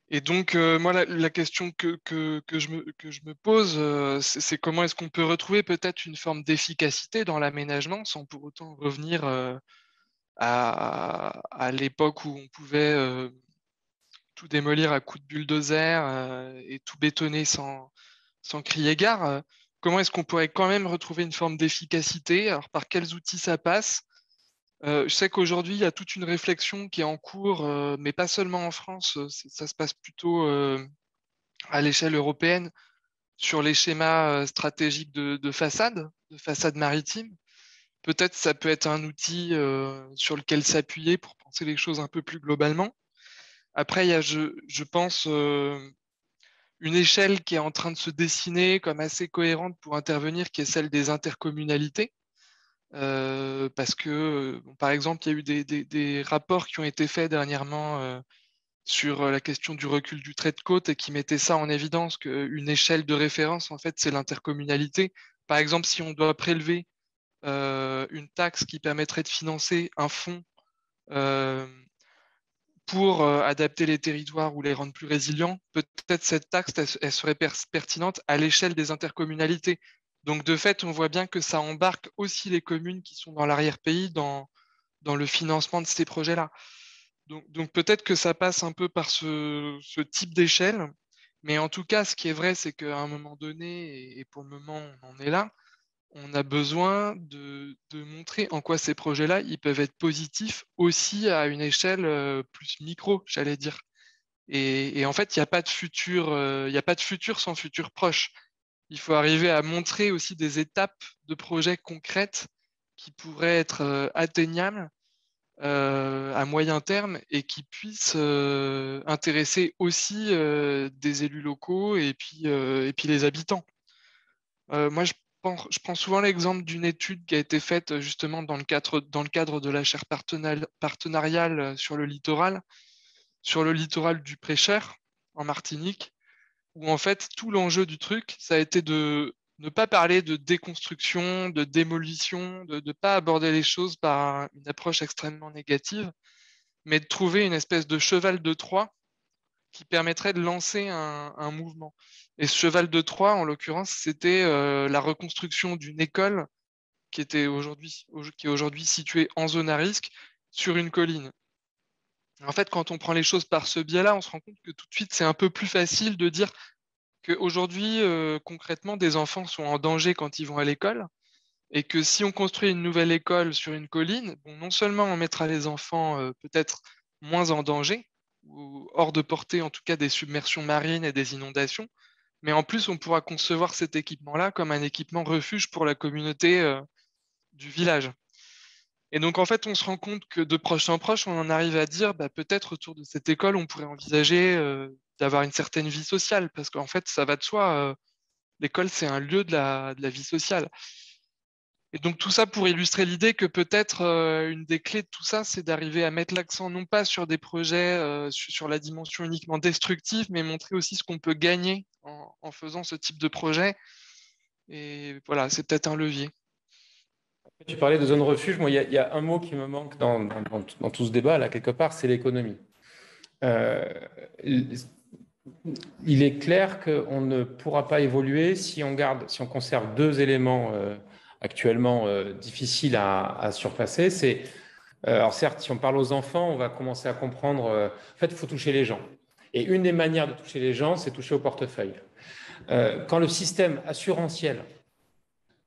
Et donc, moi, la question que je me pose, c'est comment est-ce qu'on peut retrouver peut-être une forme d'efficacité dans l'aménagement sans pour autant revenir à l'époque où on pouvait tout démolir à coups de bulldozer et tout bétonner sans crier gare. Comment est-ce qu'on pourrait quand même retrouver une forme d'efficacité? Alors, par quels outils ça passe? Je sais qu'aujourd'hui, il y a toute une réflexion qui est en cours, mais pas seulement en France, ça se passe plutôt à l'échelle européenne sur les schémas stratégiques de façade maritime. Peut-être ça peut être un outil sur lequel s'appuyer pour penser les choses un peu plus globalement. Après, il y a, je pense, une échelle qui est en train de se dessiner comme assez cohérente pour intervenir, qui est celle des intercommunalités. Parce que, par exemple, il y a eu des rapports qui ont été faits dernièrement sur la question du recul du trait de côte et qui mettaient ça en évidence, qu'une échelle de référence, en fait, c'est l'intercommunalité. Par exemple, si on doit prélever une taxe qui permettrait de financer un fonds pour adapter les territoires ou les rendre plus résilients, peut-être cette taxe, elle serait pertinente à l'échelle des intercommunalités. Donc, de fait, on voit bien que ça embarque aussi les communes qui sont dans l'arrière-pays dans le financement de ces projets-là. Donc peut-être que ça passe un peu par ce type d'échelle, mais en tout cas, ce qui est vrai, c'est qu'à un moment donné, et pour le moment, on en est là, on a besoin de montrer en quoi ces projets-là, ils peuvent être positifs aussi à une échelle plus micro, j'allais dire. Et en fait, il n'y a pas de futur, sans futur proche. Il faut arriver à montrer aussi des étapes de projets concrètes qui pourrait être atteignable à moyen terme et qui puisse intéresser aussi des élus locaux et puis les habitants. Moi, je prends souvent l'exemple d'une étude qui a été faite justement dans le cadre de la chaire partenariale sur le littoral du Pré-Cher en Martinique, où en fait tout l'enjeu du truc, ça a été de ne pas parler de déconstruction, de démolition, de ne pas aborder les choses par une approche extrêmement négative, mais de trouver une espèce de cheval de Troie qui permettrait de lancer un mouvement. Et ce cheval de Troie, en l'occurrence, c'était la reconstruction d'une école qui est aujourd'hui située en zone à risque sur une colline. En fait, quand on prend les choses par ce biais-là, on se rend compte que tout de suite, c'est un peu plus facile de dire qu'aujourd'hui, concrètement, des enfants sont en danger quand ils vont à l'école, et que si on construit une nouvelle école sur une colline, bon, non seulement on mettra les enfants peut-être moins en danger, ou hors de portée en tout cas des submersions marines et des inondations, mais en plus on pourra concevoir cet équipement-là comme un équipement refuge pour la communauté du village. Et donc, en fait, on se rend compte que de proche en proche, on en arrive à dire, bah, peut-être autour de cette école, on pourrait envisager d'avoir une certaine vie sociale, parce qu'en fait, ça va de soi, l'école, c'est un lieu de la vie sociale. Et donc, tout ça pour illustrer l'idée que peut-être une des clés de tout ça, c'est d'arriver à mettre l'accent non pas sur des projets, sur la dimension uniquement destructive, mais montrer aussi ce qu'on peut gagner en faisant ce type de projet. Et voilà, c'est peut-être un levier. Tu parlais de zone refuge. Moi, il y a un mot qui me manque dans tout ce débat, là, quelque part, c'est l'économie. Il est clair qu'on ne pourra pas évoluer si on conserve deux éléments actuellement difficiles à surpasser. Alors certes, si on parle aux enfants, on va commencer à comprendre, en fait, il faut toucher les gens. Et une des manières de toucher les gens, c'est toucher au portefeuille. Quand le système assurantiel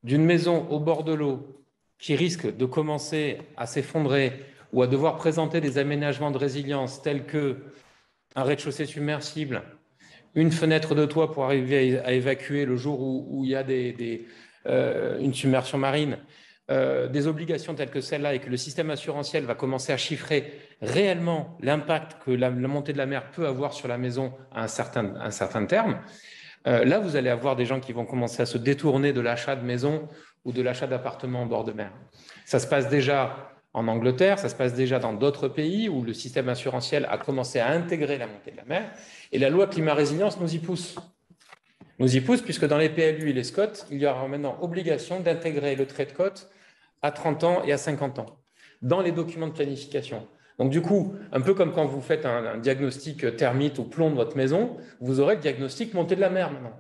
d'une maison au bord de l'eau qui risque de commencer à s'effondrer ou à devoir présenter des aménagements de résilience tels que un rez-de-chaussée submersible, une fenêtre de toit pour arriver à évacuer le jour où il y a une submersion marine, des obligations telles que celle-là, et que le système assurantiel va commencer à chiffrer réellement l'impact que la montée de la mer peut avoir sur la maison à un certain terme, là, vous allez avoir des gens qui vont commencer à se détourner de l'achat de maison ou de l'achat d'appartements en bord de mer. Ça se passe déjà en Angleterre, ça se passe déjà dans d'autres pays où le système assurantiel a commencé à intégrer la montée de la mer. Et la loi climat-résilience nous y pousse. Nous y pousse puisque dans les PLU et les SCOT, il y aura maintenant obligation d'intégrer le trait de côte à 30 ans et à 50 ans dans les documents de planification. Donc du coup, un peu comme quand vous faites un diagnostic termite ou plomb de votre maison, vous aurez le diagnostic montée de la mer maintenant.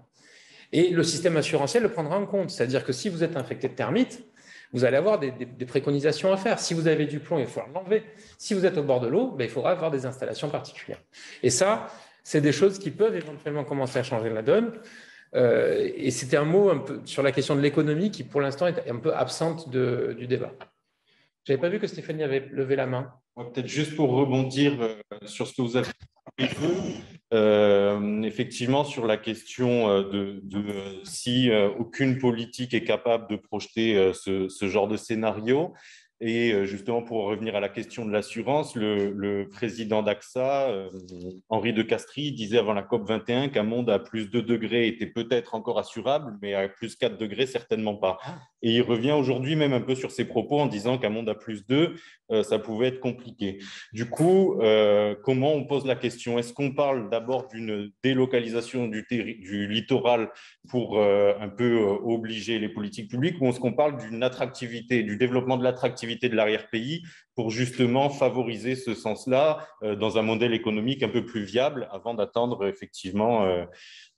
Et le système assurantiel le prendra en compte. C'est-à-dire que si vous êtes infecté de termites, vous allez avoir des préconisations à faire. Si vous avez du plomb, il faut l'enlever. Si vous êtes au bord de l'eau, il faudra avoir des installations particulières. Et ça, c'est des choses qui peuvent éventuellement commencer à changer la donne. Et c'était un mot un peu sur la question de l'économie qui, pour l'instant, est un peu absente du débat. Je n'avais pas vu que Stéphanie avait levé la main. Peut-être juste pour rebondir sur ce que vous avez dit, effectivement, sur la question de si aucune politique est capable de projeter ce genre de scénario. Et justement, pour revenir à la question de l'assurance, le président d'AXA, Henri de Castries, disait avant la COP21 qu'un monde à plus 2 degrés était peut-être encore assurable, mais à plus 4 degrés, certainement pas. Et il revient aujourd'hui même un peu sur ses propos en disant qu'un monde à plus 2, ça pouvait être compliqué. Du coup, comment on pose la question? Est-ce qu'on parle d'abord d'une délocalisation du littoral pour un peu obliger les politiques publiques, ou est-ce qu'on parle d'une attractivité, du développement de l'attractivité de l'arrière-pays pour justement favoriser ce sens-là dans un modèle économique un peu plus viable avant d'attendre effectivement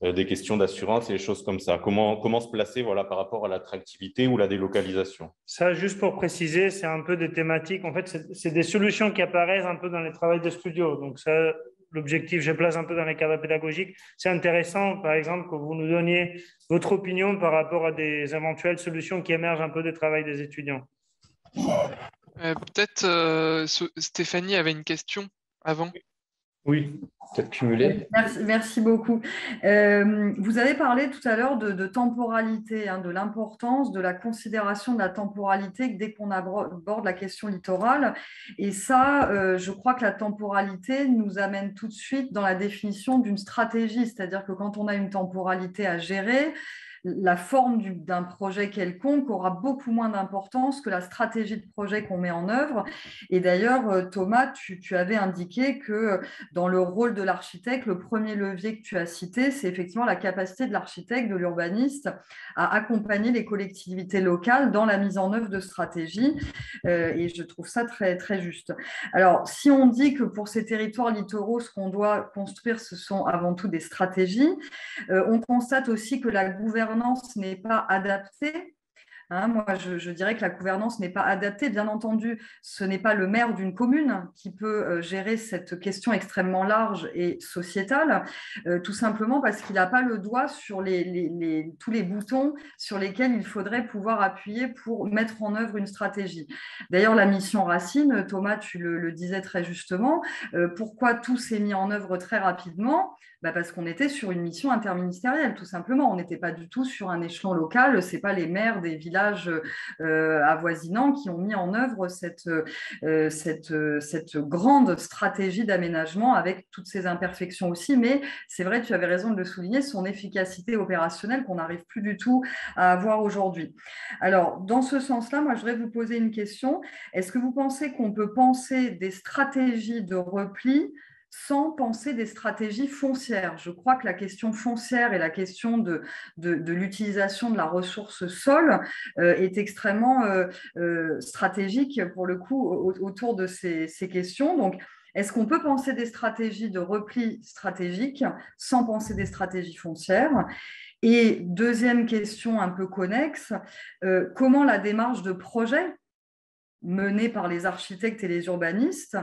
des questions d'assurance et des choses comme ça. Comment se placer par rapport à l'attractivité ou la délocalisation? Ça, juste pour préciser, c'est un peu des thématiques. En fait, c'est des solutions qui apparaissent un peu dans les travaux de studio. Donc, ça, l'objectif, je place un peu dans les cadres pédagogiques. C'est intéressant, par exemple, que vous nous donniez votre opinion par rapport à des éventuelles solutions qui émergent un peu des travaux des étudiants. Peut-être Stéphanie avait une question avant. Oui, peut-être cumulé. Merci beaucoup. Vous avez parlé tout à l'heure de temporalité, de l'importance de la considération de la temporalité dès qu'on aborde la question littorale. Et ça, je crois que la temporalité nous amène tout de suite dans la définition d'une stratégie, c'est-à-dire que quand on a une temporalité à gérer, la forme d'un projet quelconque aura beaucoup moins d'importance que la stratégie de projet qu'on met en œuvre. Et d'ailleurs, Thomas, tu avais indiqué que dans le rôle de l'architecte, le premier levier que tu as cité, c'est effectivement la capacité de l'architecte, de l'urbaniste, à accompagner les collectivités locales dans la mise en œuvre de stratégies. Et je trouve ça très, très juste. Alors, si on dit que pour ces territoires littoraux, ce qu'on doit construire, ce sont avant tout des stratégies, on constate aussi que la gouvernance n'est pas adaptée. Moi, je dirais que la gouvernance n'est pas adaptée. Bien entendu, ce n'est pas le maire d'une commune qui peut gérer cette question extrêmement large et sociétale, tout simplement parce qu'il n'a pas le doigt sur tous les boutons sur lesquels il faudrait pouvoir appuyer pour mettre en œuvre une stratégie. D'ailleurs, la mission Racine, Thomas, tu le disais très justement, pourquoi tout s'est mis en œuvre très rapidement ? Parce qu'on était sur une mission interministérielle, tout simplement. On n'était pas du tout sur un échelon local. Ce n'est pas les maires des villages avoisinants qui ont mis en œuvre cette grande stratégie d'aménagement avec toutes ses imperfections aussi. Mais c'est vrai, tu avais raison de le souligner, son efficacité opérationnelle qu'on n'arrive plus du tout à avoir aujourd'hui. Alors, dans ce sens-là, moi, je voudrais vous poser une question. Est-ce que vous pensez qu'on peut penser des stratégies de repli sans penser des stratégies foncières? Je crois que la question foncière et la question de l'utilisation de la ressource sol est extrêmement stratégique pour le coup autour de ces questions. Donc, est-ce qu'on peut penser des stratégies de repli stratégique sans penser des stratégies foncières? Et deuxième question un peu connexe, comment la démarche de projet menée par les architectes et les urbanistes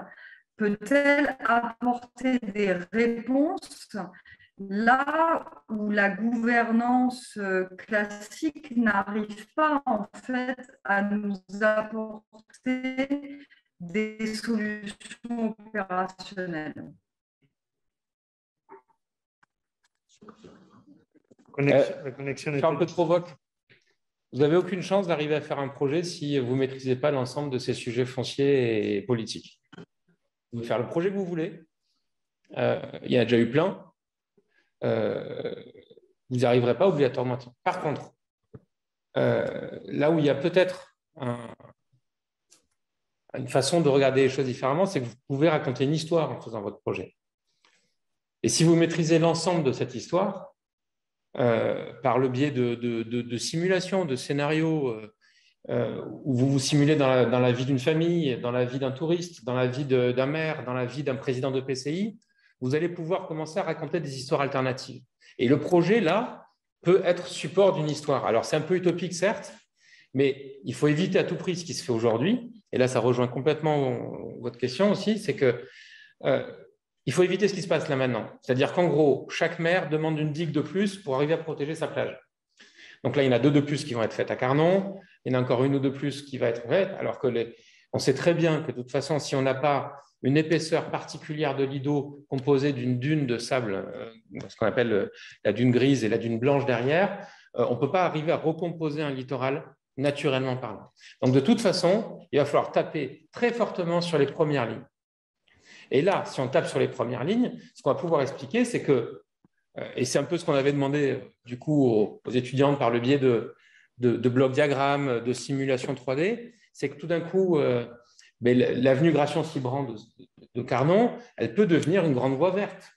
peut-elle apporter des réponses là où la gouvernance classique n'arrive pas en fait à nous apporter des solutions opérationnelles? La connexion est un peu provoque. Vous n'avez aucune chance d'arriver à faire un projet si vous ne maîtrisez pas l'ensemble de ces sujets fonciers et politiques. Vous pouvez faire le projet que vous voulez. Il y en a déjà eu plein. Vous n'y arriverez pas obligatoirement. Par contre, là où il y a peut-être une façon de regarder les choses différemment, c'est que vous pouvez raconter une histoire en faisant votre projet. Et si vous maîtrisez l'ensemble de cette histoire, par le biais de simulations, de scénarios, où vous vous simulez dans la vie d'une famille, dans la vie d'un touriste, dans la vie d'un maire, dans la vie d'un président de PCI, vous allez pouvoir commencer à raconter des histoires alternatives. Et le projet, là, peut être support d'une histoire. Alors, c'est un peu utopique, certes, mais il faut éviter à tout prix ce qui se fait aujourd'hui. Et là, ça rejoint complètement votre question aussi, c'est que il faut éviter ce qui se passe là maintenant. C'est-à-dire qu'en gros, chaque maire demande une digue de plus pour arriver à protéger sa plage. Donc là, il y en a 2 de plus qui vont être faites à Carnon. Il y en a encore 1 ou 2 de plus qui va être faite, alors que on sait très bien que de toute façon, si on n'a pas une épaisseur particulière de lido composée d'une dune de sable, ce qu'on appelle la dune grise et la dune blanche derrière, on ne peut pas arriver à recomposer un littoral naturellement parlant. Donc de toute façon, il va falloir taper très fortement sur les premières lignes. Et là, si on tape sur les premières lignes, ce qu'on va pouvoir expliquer, c'est que, et c'est un peu ce qu'on avait demandé du coup aux étudiants par le biais de blocs diagrammes, de simulations 3D, c'est que tout d'un coup, l'avenue Gratien-Cibrand de Carnon, elle peut devenir une grande voie verte.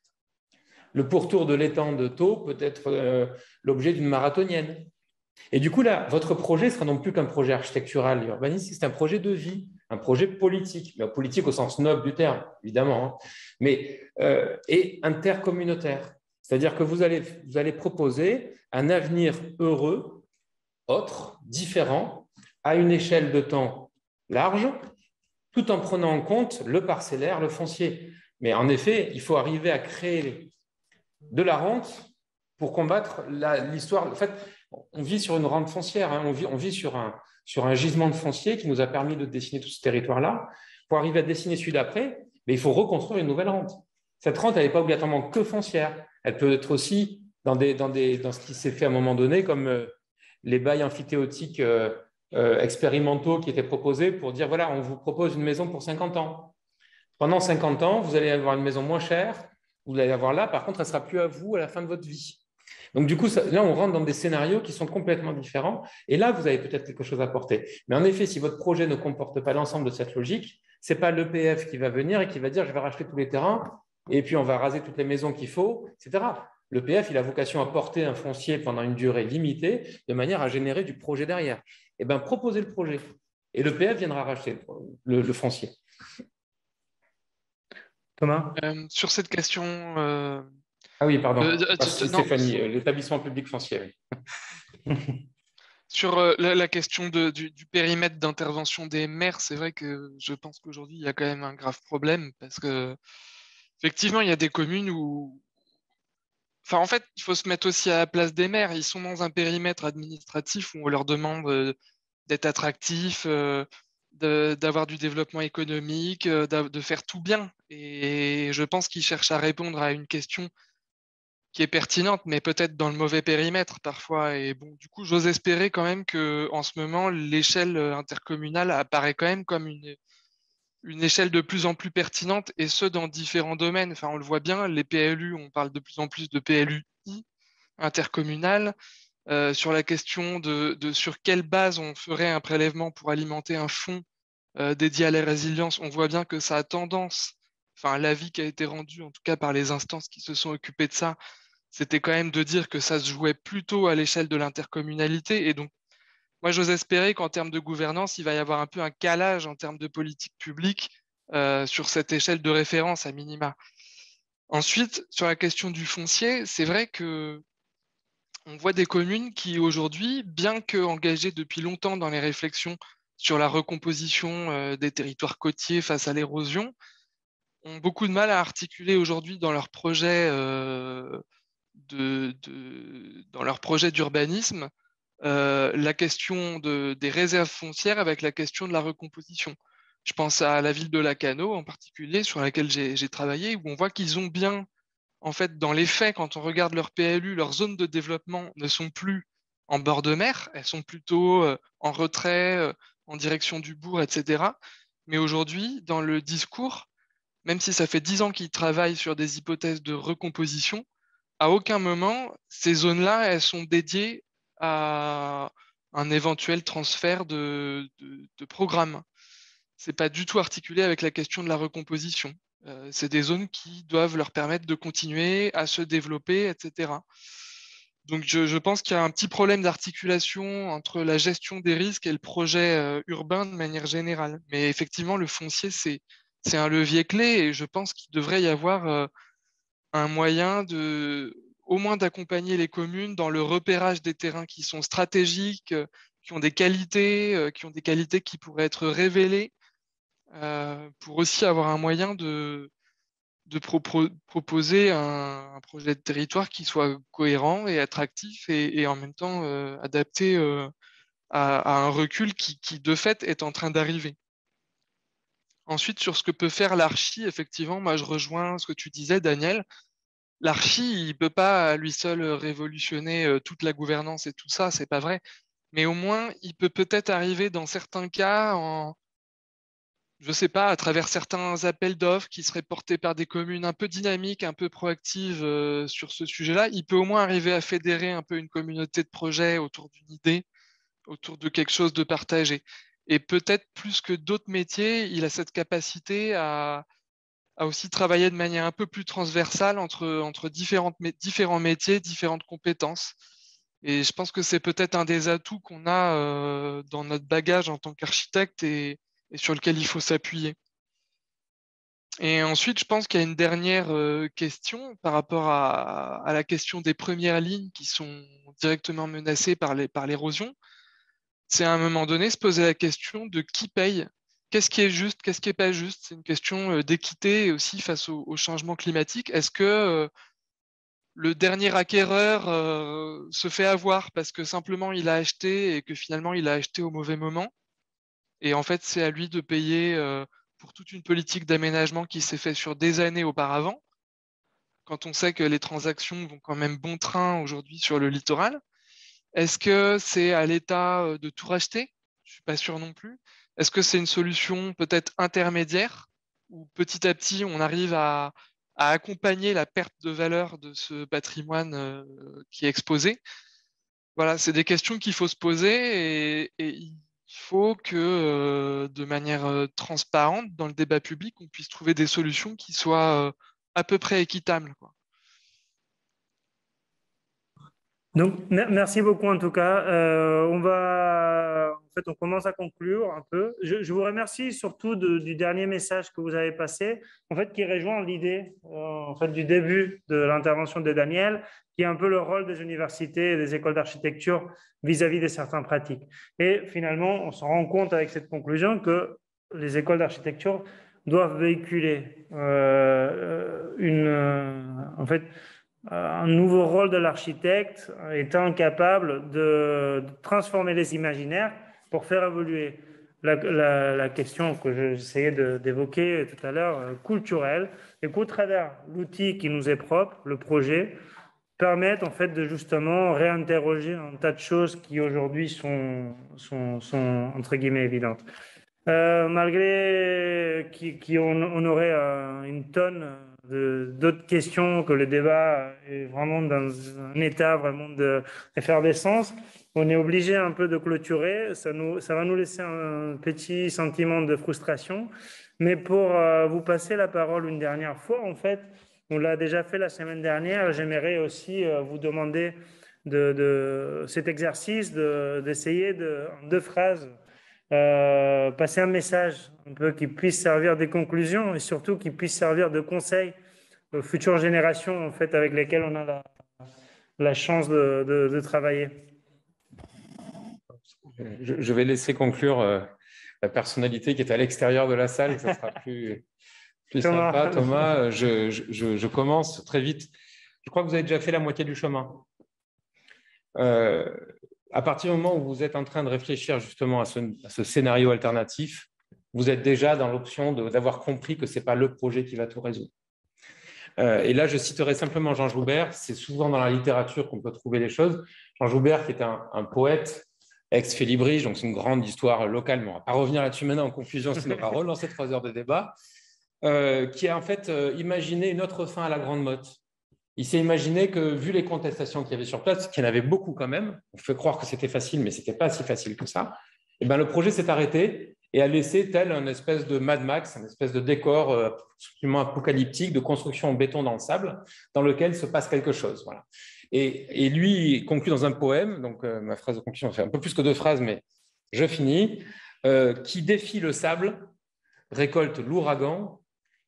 Le pourtour de l'étang de Thau peut être l'objet d'une marathonienne. Et du coup, là, votre projet sera non plus qu'un projet architectural et urbanistique, c'est un projet de vie, un projet politique, mais politique au sens noble du terme, évidemment, mais et intercommunautaire. C'est-à-dire que vous allez proposer un avenir heureux, autre, différent, à une échelle de temps large, tout en prenant en compte le parcellaire, le foncier. Mais en effet, il faut arriver à créer de la rente pour combattre l'histoire. En fait, on vit sur une rente foncière, hein. On vit sur un gisement de foncier qui nous a permis de dessiner tout ce territoire-là. Pour arriver à dessiner celui d'après, mais il faut reconstruire une nouvelle rente. Cette rente, elle n'est pas obligatoirement que foncière. Elle peut être aussi dans ce qui s'est fait à un moment donné, comme les bails amphithéotiques expérimentaux qui étaient proposés pour dire, voilà, on vous propose une maison pour 50 ans. Pendant 50 ans, vous allez avoir une maison moins chère, vous allez avoir là, par contre, elle ne sera plus à vous à la fin de votre vie. Donc, du coup, là, on rentre dans des scénarios qui sont complètement différents. Et là, vous avez peut-être quelque chose à porter. Mais en effet, si votre projet ne comporte pas l'ensemble de cette logique, ce n'est pas l'EPF qui va venir et qui va dire, je vais racheter tous les terrains et puis on va raser toutes les maisons qu'il faut, etc. L'EPF, il a vocation à porter un foncier pendant une durée limitée de manière à générer du projet derrière. Eh bien, proposez le projet. Et l'EPF viendra racheter le foncier. Thomas? Sur cette question... Ah oui, pardon. Non, Stéphanie, l'établissement public foncier. sur la question du périmètre d'intervention des maires, c'est vrai que je pense qu'aujourd'hui, il y a quand même un grave problème parce que effectivement, il y a des communes où... Enfin, en fait, il faut se mettre aussi à la place des maires. Ils sont dans un périmètre administratif où on leur demande d'être attractifs, d'avoir du développement économique, de faire tout bien. Et je pense qu'ils cherchent à répondre à une question qui est pertinente, mais peut-être dans le mauvais périmètre parfois. Et bon, du coup, j'ose espérer quand même que en ce moment, l'échelle intercommunale apparaît quand même comme une échelle de plus en plus pertinente, et ce, dans différents domaines. Enfin, on le voit bien, les PLU, on parle de plus en plus de PLUI intercommunal. Sur la question de sur quelle base on ferait un prélèvement pour alimenter un fonds dédié à la résilience, on voit bien que ça a tendance, enfin l'avis qui a été rendu en tout cas par les instances qui se sont occupées de ça, c'était quand même de dire que ça se jouait plutôt à l'échelle de l'intercommunalité. Et donc, moi, j'ose espérer qu'en termes de gouvernance, il va y avoir un peu un calage en termes de politique publique sur cette échelle de référence à minima. Ensuite, sur la question du foncier, c'est vrai que on voit des communes qui aujourd'hui, bien qu'engagées depuis longtemps dans les réflexions sur la recomposition des territoires côtiers face à l'érosion, ont beaucoup de mal à articuler aujourd'hui dans leurs projets dans leur projet d'urbanisme la question des réserves foncières avec la question de la recomposition. Je pense à la ville de Lacanau en particulier, sur laquelle j'ai travaillé, où on voit qu'ils ont bien, en fait, dans les faits, quand on regarde leur PLU, leurs zones de développement ne sont plus en bord de mer, elles sont plutôt en retrait, en direction du bourg, etc. Mais aujourd'hui, dans le discours, même si ça fait 10 ans qu'ils travaillent sur des hypothèses de recomposition, à aucun moment, ces zones-là, elles sont dédiées à un éventuel transfert de programme. C'est pas du tout articulé avec la question de la recomposition. C'est des zones qui doivent leur permettre de continuer à se développer, etc. Donc je pense qu'il y a un petit problème d'articulation entre la gestion des risques et le projet urbain de manière générale. Mais effectivement, le foncier, c'est un levier clé, et je pense qu'il devrait y avoir un moyen au moins d'accompagner les communes dans le repérage des terrains qui sont stratégiques, qui ont des qualités qui pourraient être révélées, pour aussi avoir un moyen de proposer un projet de territoire qui soit cohérent et attractif, et en même temps adapté à un recul qui, de fait, est en train d'arriver. Ensuite, sur ce que peut faire l'archi, effectivement, moi je rejoins ce que tu disais, Daniel. L'archi, il ne peut pas à lui seul révolutionner toute la gouvernance et tout ça, c'est pas vrai. Mais au moins, il peut peut-être arriver dans certains cas, je sais pas, à travers certains appels d'offres qui seraient portés par des communes un peu dynamiques, un peu proactives sur ce sujet-là. Il peut au moins arriver à fédérer un peu une communauté de projets autour d'une idée, autour de quelque chose de partagé. Et peut-être plus que d'autres métiers, il a cette capacité à aussi travailler de manière un peu plus transversale entre différents métiers, différentes compétences. Et je pense que c'est peut-être un des atouts qu'on a dans notre bagage en tant qu'architecte, et sur lequel il faut s'appuyer. Et ensuite, je pense qu'il y a une dernière question par rapport à la question des premières lignes qui sont directement menacées par l'érosion. C'est à un moment donné se poser la question de qui paye. Qu'est-ce qui est juste, qu'est-ce qui n'est pas juste? C'est une question d'équité, et aussi face au changement climatique. Est-ce que le dernier acquéreur se fait avoir parce que simplement il a acheté, et que finalement il a acheté au mauvais moment? Et en fait, c'est à lui de payer pour toute une politique d'aménagement qui s'est faite sur des années auparavant. quand on sait que les transactions vont quand même bon train aujourd'hui sur le littoral? Est-ce que c'est à l'État de tout racheter? Je ne suis pas sûr non plus. Est-ce que c'est une solution peut-être intermédiaire où petit à petit on arrive à accompagner la perte de valeur de ce patrimoine qui est exposé? Voilà, c'est des questions qu'il faut se poser et il faut que de manière transparente dans le débat public, on puisse trouver des solutions qui soient à peu près équitables, quoi. Donc, merci beaucoup en tout cas. On commence à conclure un peu. Je vous remercie surtout du dernier message que vous avez passé, en fait, qui rejoint l'idée en fait, du début de l'intervention de Daniel, qui est un peu le rôle des universités et des écoles d'architecture vis-à-vis de certaines pratiques. Et finalement, on se rend compte avec cette conclusion que les écoles d'architecture doivent véhiculer en fait, un nouveau rôle de l'architecte étant capable de transformer les imaginaires pour faire évoluer la question que j'essayais d'évoquer tout à l'heure, culturelle, et qu'au travers l'outil qui nous est propre, le projet, permettent en fait de justement réinterroger un tas de choses qui aujourd'hui sont entre guillemets évidentes. Malgré qu'on aurait une tonne d'autres questions, que le débat est vraiment dans un état vraiment d'effervescence, on est obligé un peu de clôturer. Ça va nous laisser un petit sentiment de frustration. Mais pour vous passer la parole une dernière fois, en fait, on l'a déjà fait la semaine dernière, j'aimerais aussi vous demander de cet exercice d'essayer en 2 phrases passer un message un peu qui puisse servir des conclusions et surtout qui puisse servir de conseil aux futures générations en fait, avec lesquelles on a la chance de travailler. Je vais laisser conclure la personnalité qui est à l'extérieur de la salle, ça sera plus sympa. Thomas, je commence très vite. Je crois que vous avez déjà fait la moitié du chemin. À partir du moment où vous êtes en train de réfléchir justement à ce scénario alternatif, vous êtes déjà dans l'option d'avoir compris que ce n'est pas le projet qui va tout résoudre. Et là, je citerai simplement Jean Joubert. C'est souvent dans la littérature qu'on peut trouver les choses. Jean Joubert, qui est un poète ex-Félibrige, donc c'est une grande histoire locale, mais on ne va pas revenir là-dessus maintenant en conclusion, sinon on va relancer 3 heures de débat, qui a en fait imaginé une autre fin à la Grande Motte. Il s'est imaginé que, vu les contestations qu'il y avait sur place, qu'il y en avait beaucoup quand même, on fait croire que c'était facile, mais ce n'était pas si facile que ça, et ben, le projet s'est arrêté et a laissé tel un espèce de Mad Max, un espèce de décor absolument apocalyptique de construction en béton dans le sable, dans lequel se passe quelque chose. Voilà. Et lui il conclut dans un poème, donc ma phrase de conclusion fait un peu plus que 2 phrases, mais je finis, qui défie le sable, récolte l'ouragan,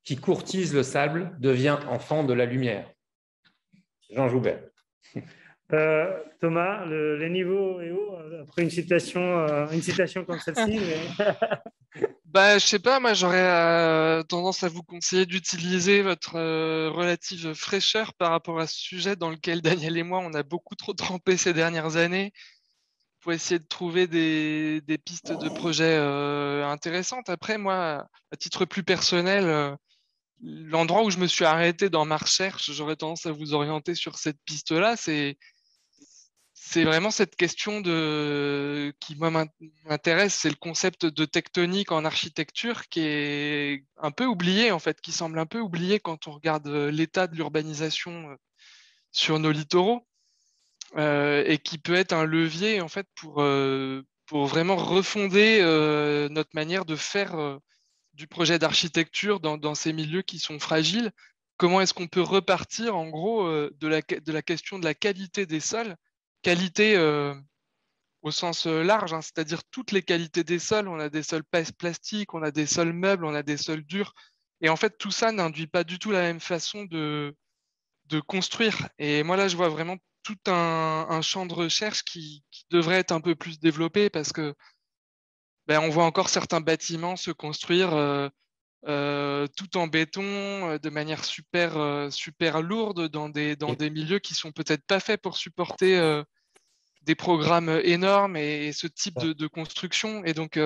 qui courtise le sable, devient enfant de la lumière. Jean Joubert. Thomas, les niveaux est haut après une citation comme celle-ci. Mais... Bah, je sais pas, moi j'aurais tendance à vous conseiller d'utiliser votre relative fraîcheur par rapport à ce sujet dans lequel Daniel et moi on a beaucoup trop trempé ces dernières années pour essayer de trouver des pistes de projets intéressantes. Après, moi, à titre plus personnel, l'endroit où je me suis arrêté dans ma recherche, j'aurais tendance à vous orienter sur cette piste-là, c'est vraiment cette question qui m'intéresse, c'est le concept de tectonique en architecture qui est un peu oublié en fait, qui semble un peu oublié quand on regarde l'état de l'urbanisation sur nos littoraux et qui peut être un levier en fait pour vraiment refonder notre manière de faire du projet d'architecture dans ces milieux qui sont fragiles. Comment est-ce qu'on peut repartir en gros de la question de la qualité des sols, qualité au sens large, hein, c'est-à-dire toutes les qualités des sols. On a des sols plastiques, on a des sols meubles, on a des sols durs. Et en fait, tout ça n'induit pas du tout la même façon de construire. Et moi, là, je vois vraiment tout un champ de recherche qui devrait être un peu plus développé parce que on voit encore certains bâtiments se construire tout en béton, de manière super lourde dans des milieux qui sont peut-être pas faits pour supporter des programmes énormes et ce type de construction. Et donc,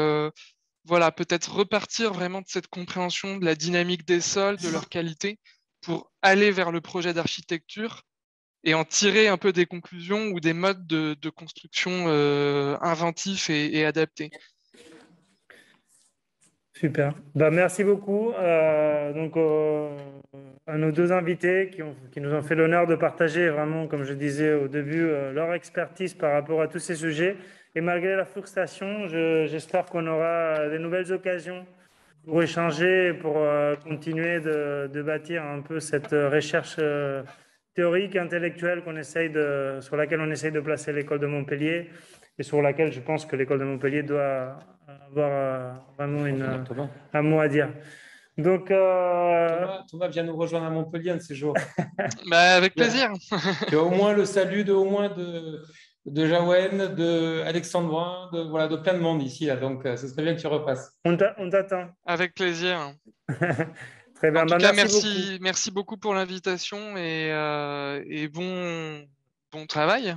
voilà, peut-être repartir vraiment de cette compréhension de la dynamique des sols, de leur qualité, pour aller vers le projet d'architecture et en tirer un peu des conclusions ou des modes de construction inventifs et adaptés. Super. Merci beaucoup à nos deux invités qui nous ont fait l'honneur de partager vraiment, comme je disais au début, leur expertise par rapport à tous ces sujets. Et malgré la frustration, j'espère qu'on aura de nouvelles occasions pour échanger, pour continuer de bâtir un peu cette recherche théorique, intellectuelle sur laquelle on essaye de placer l'école de Montpellier et sur laquelle je pense que l'école de Montpellier doit avoir vraiment un mot à dire. Donc, Thomas vient nous rejoindre à Montpellier un de ces jours. Avec plaisir. Tu as au moins le salut de Jaouen, de Alexandre Brun, de plein de monde ici. Là, donc, ce serait bien que tu repasses. On t'attend. Avec plaisir. Très bien. En tout cas, merci beaucoup. Merci beaucoup pour l'invitation et bon travail.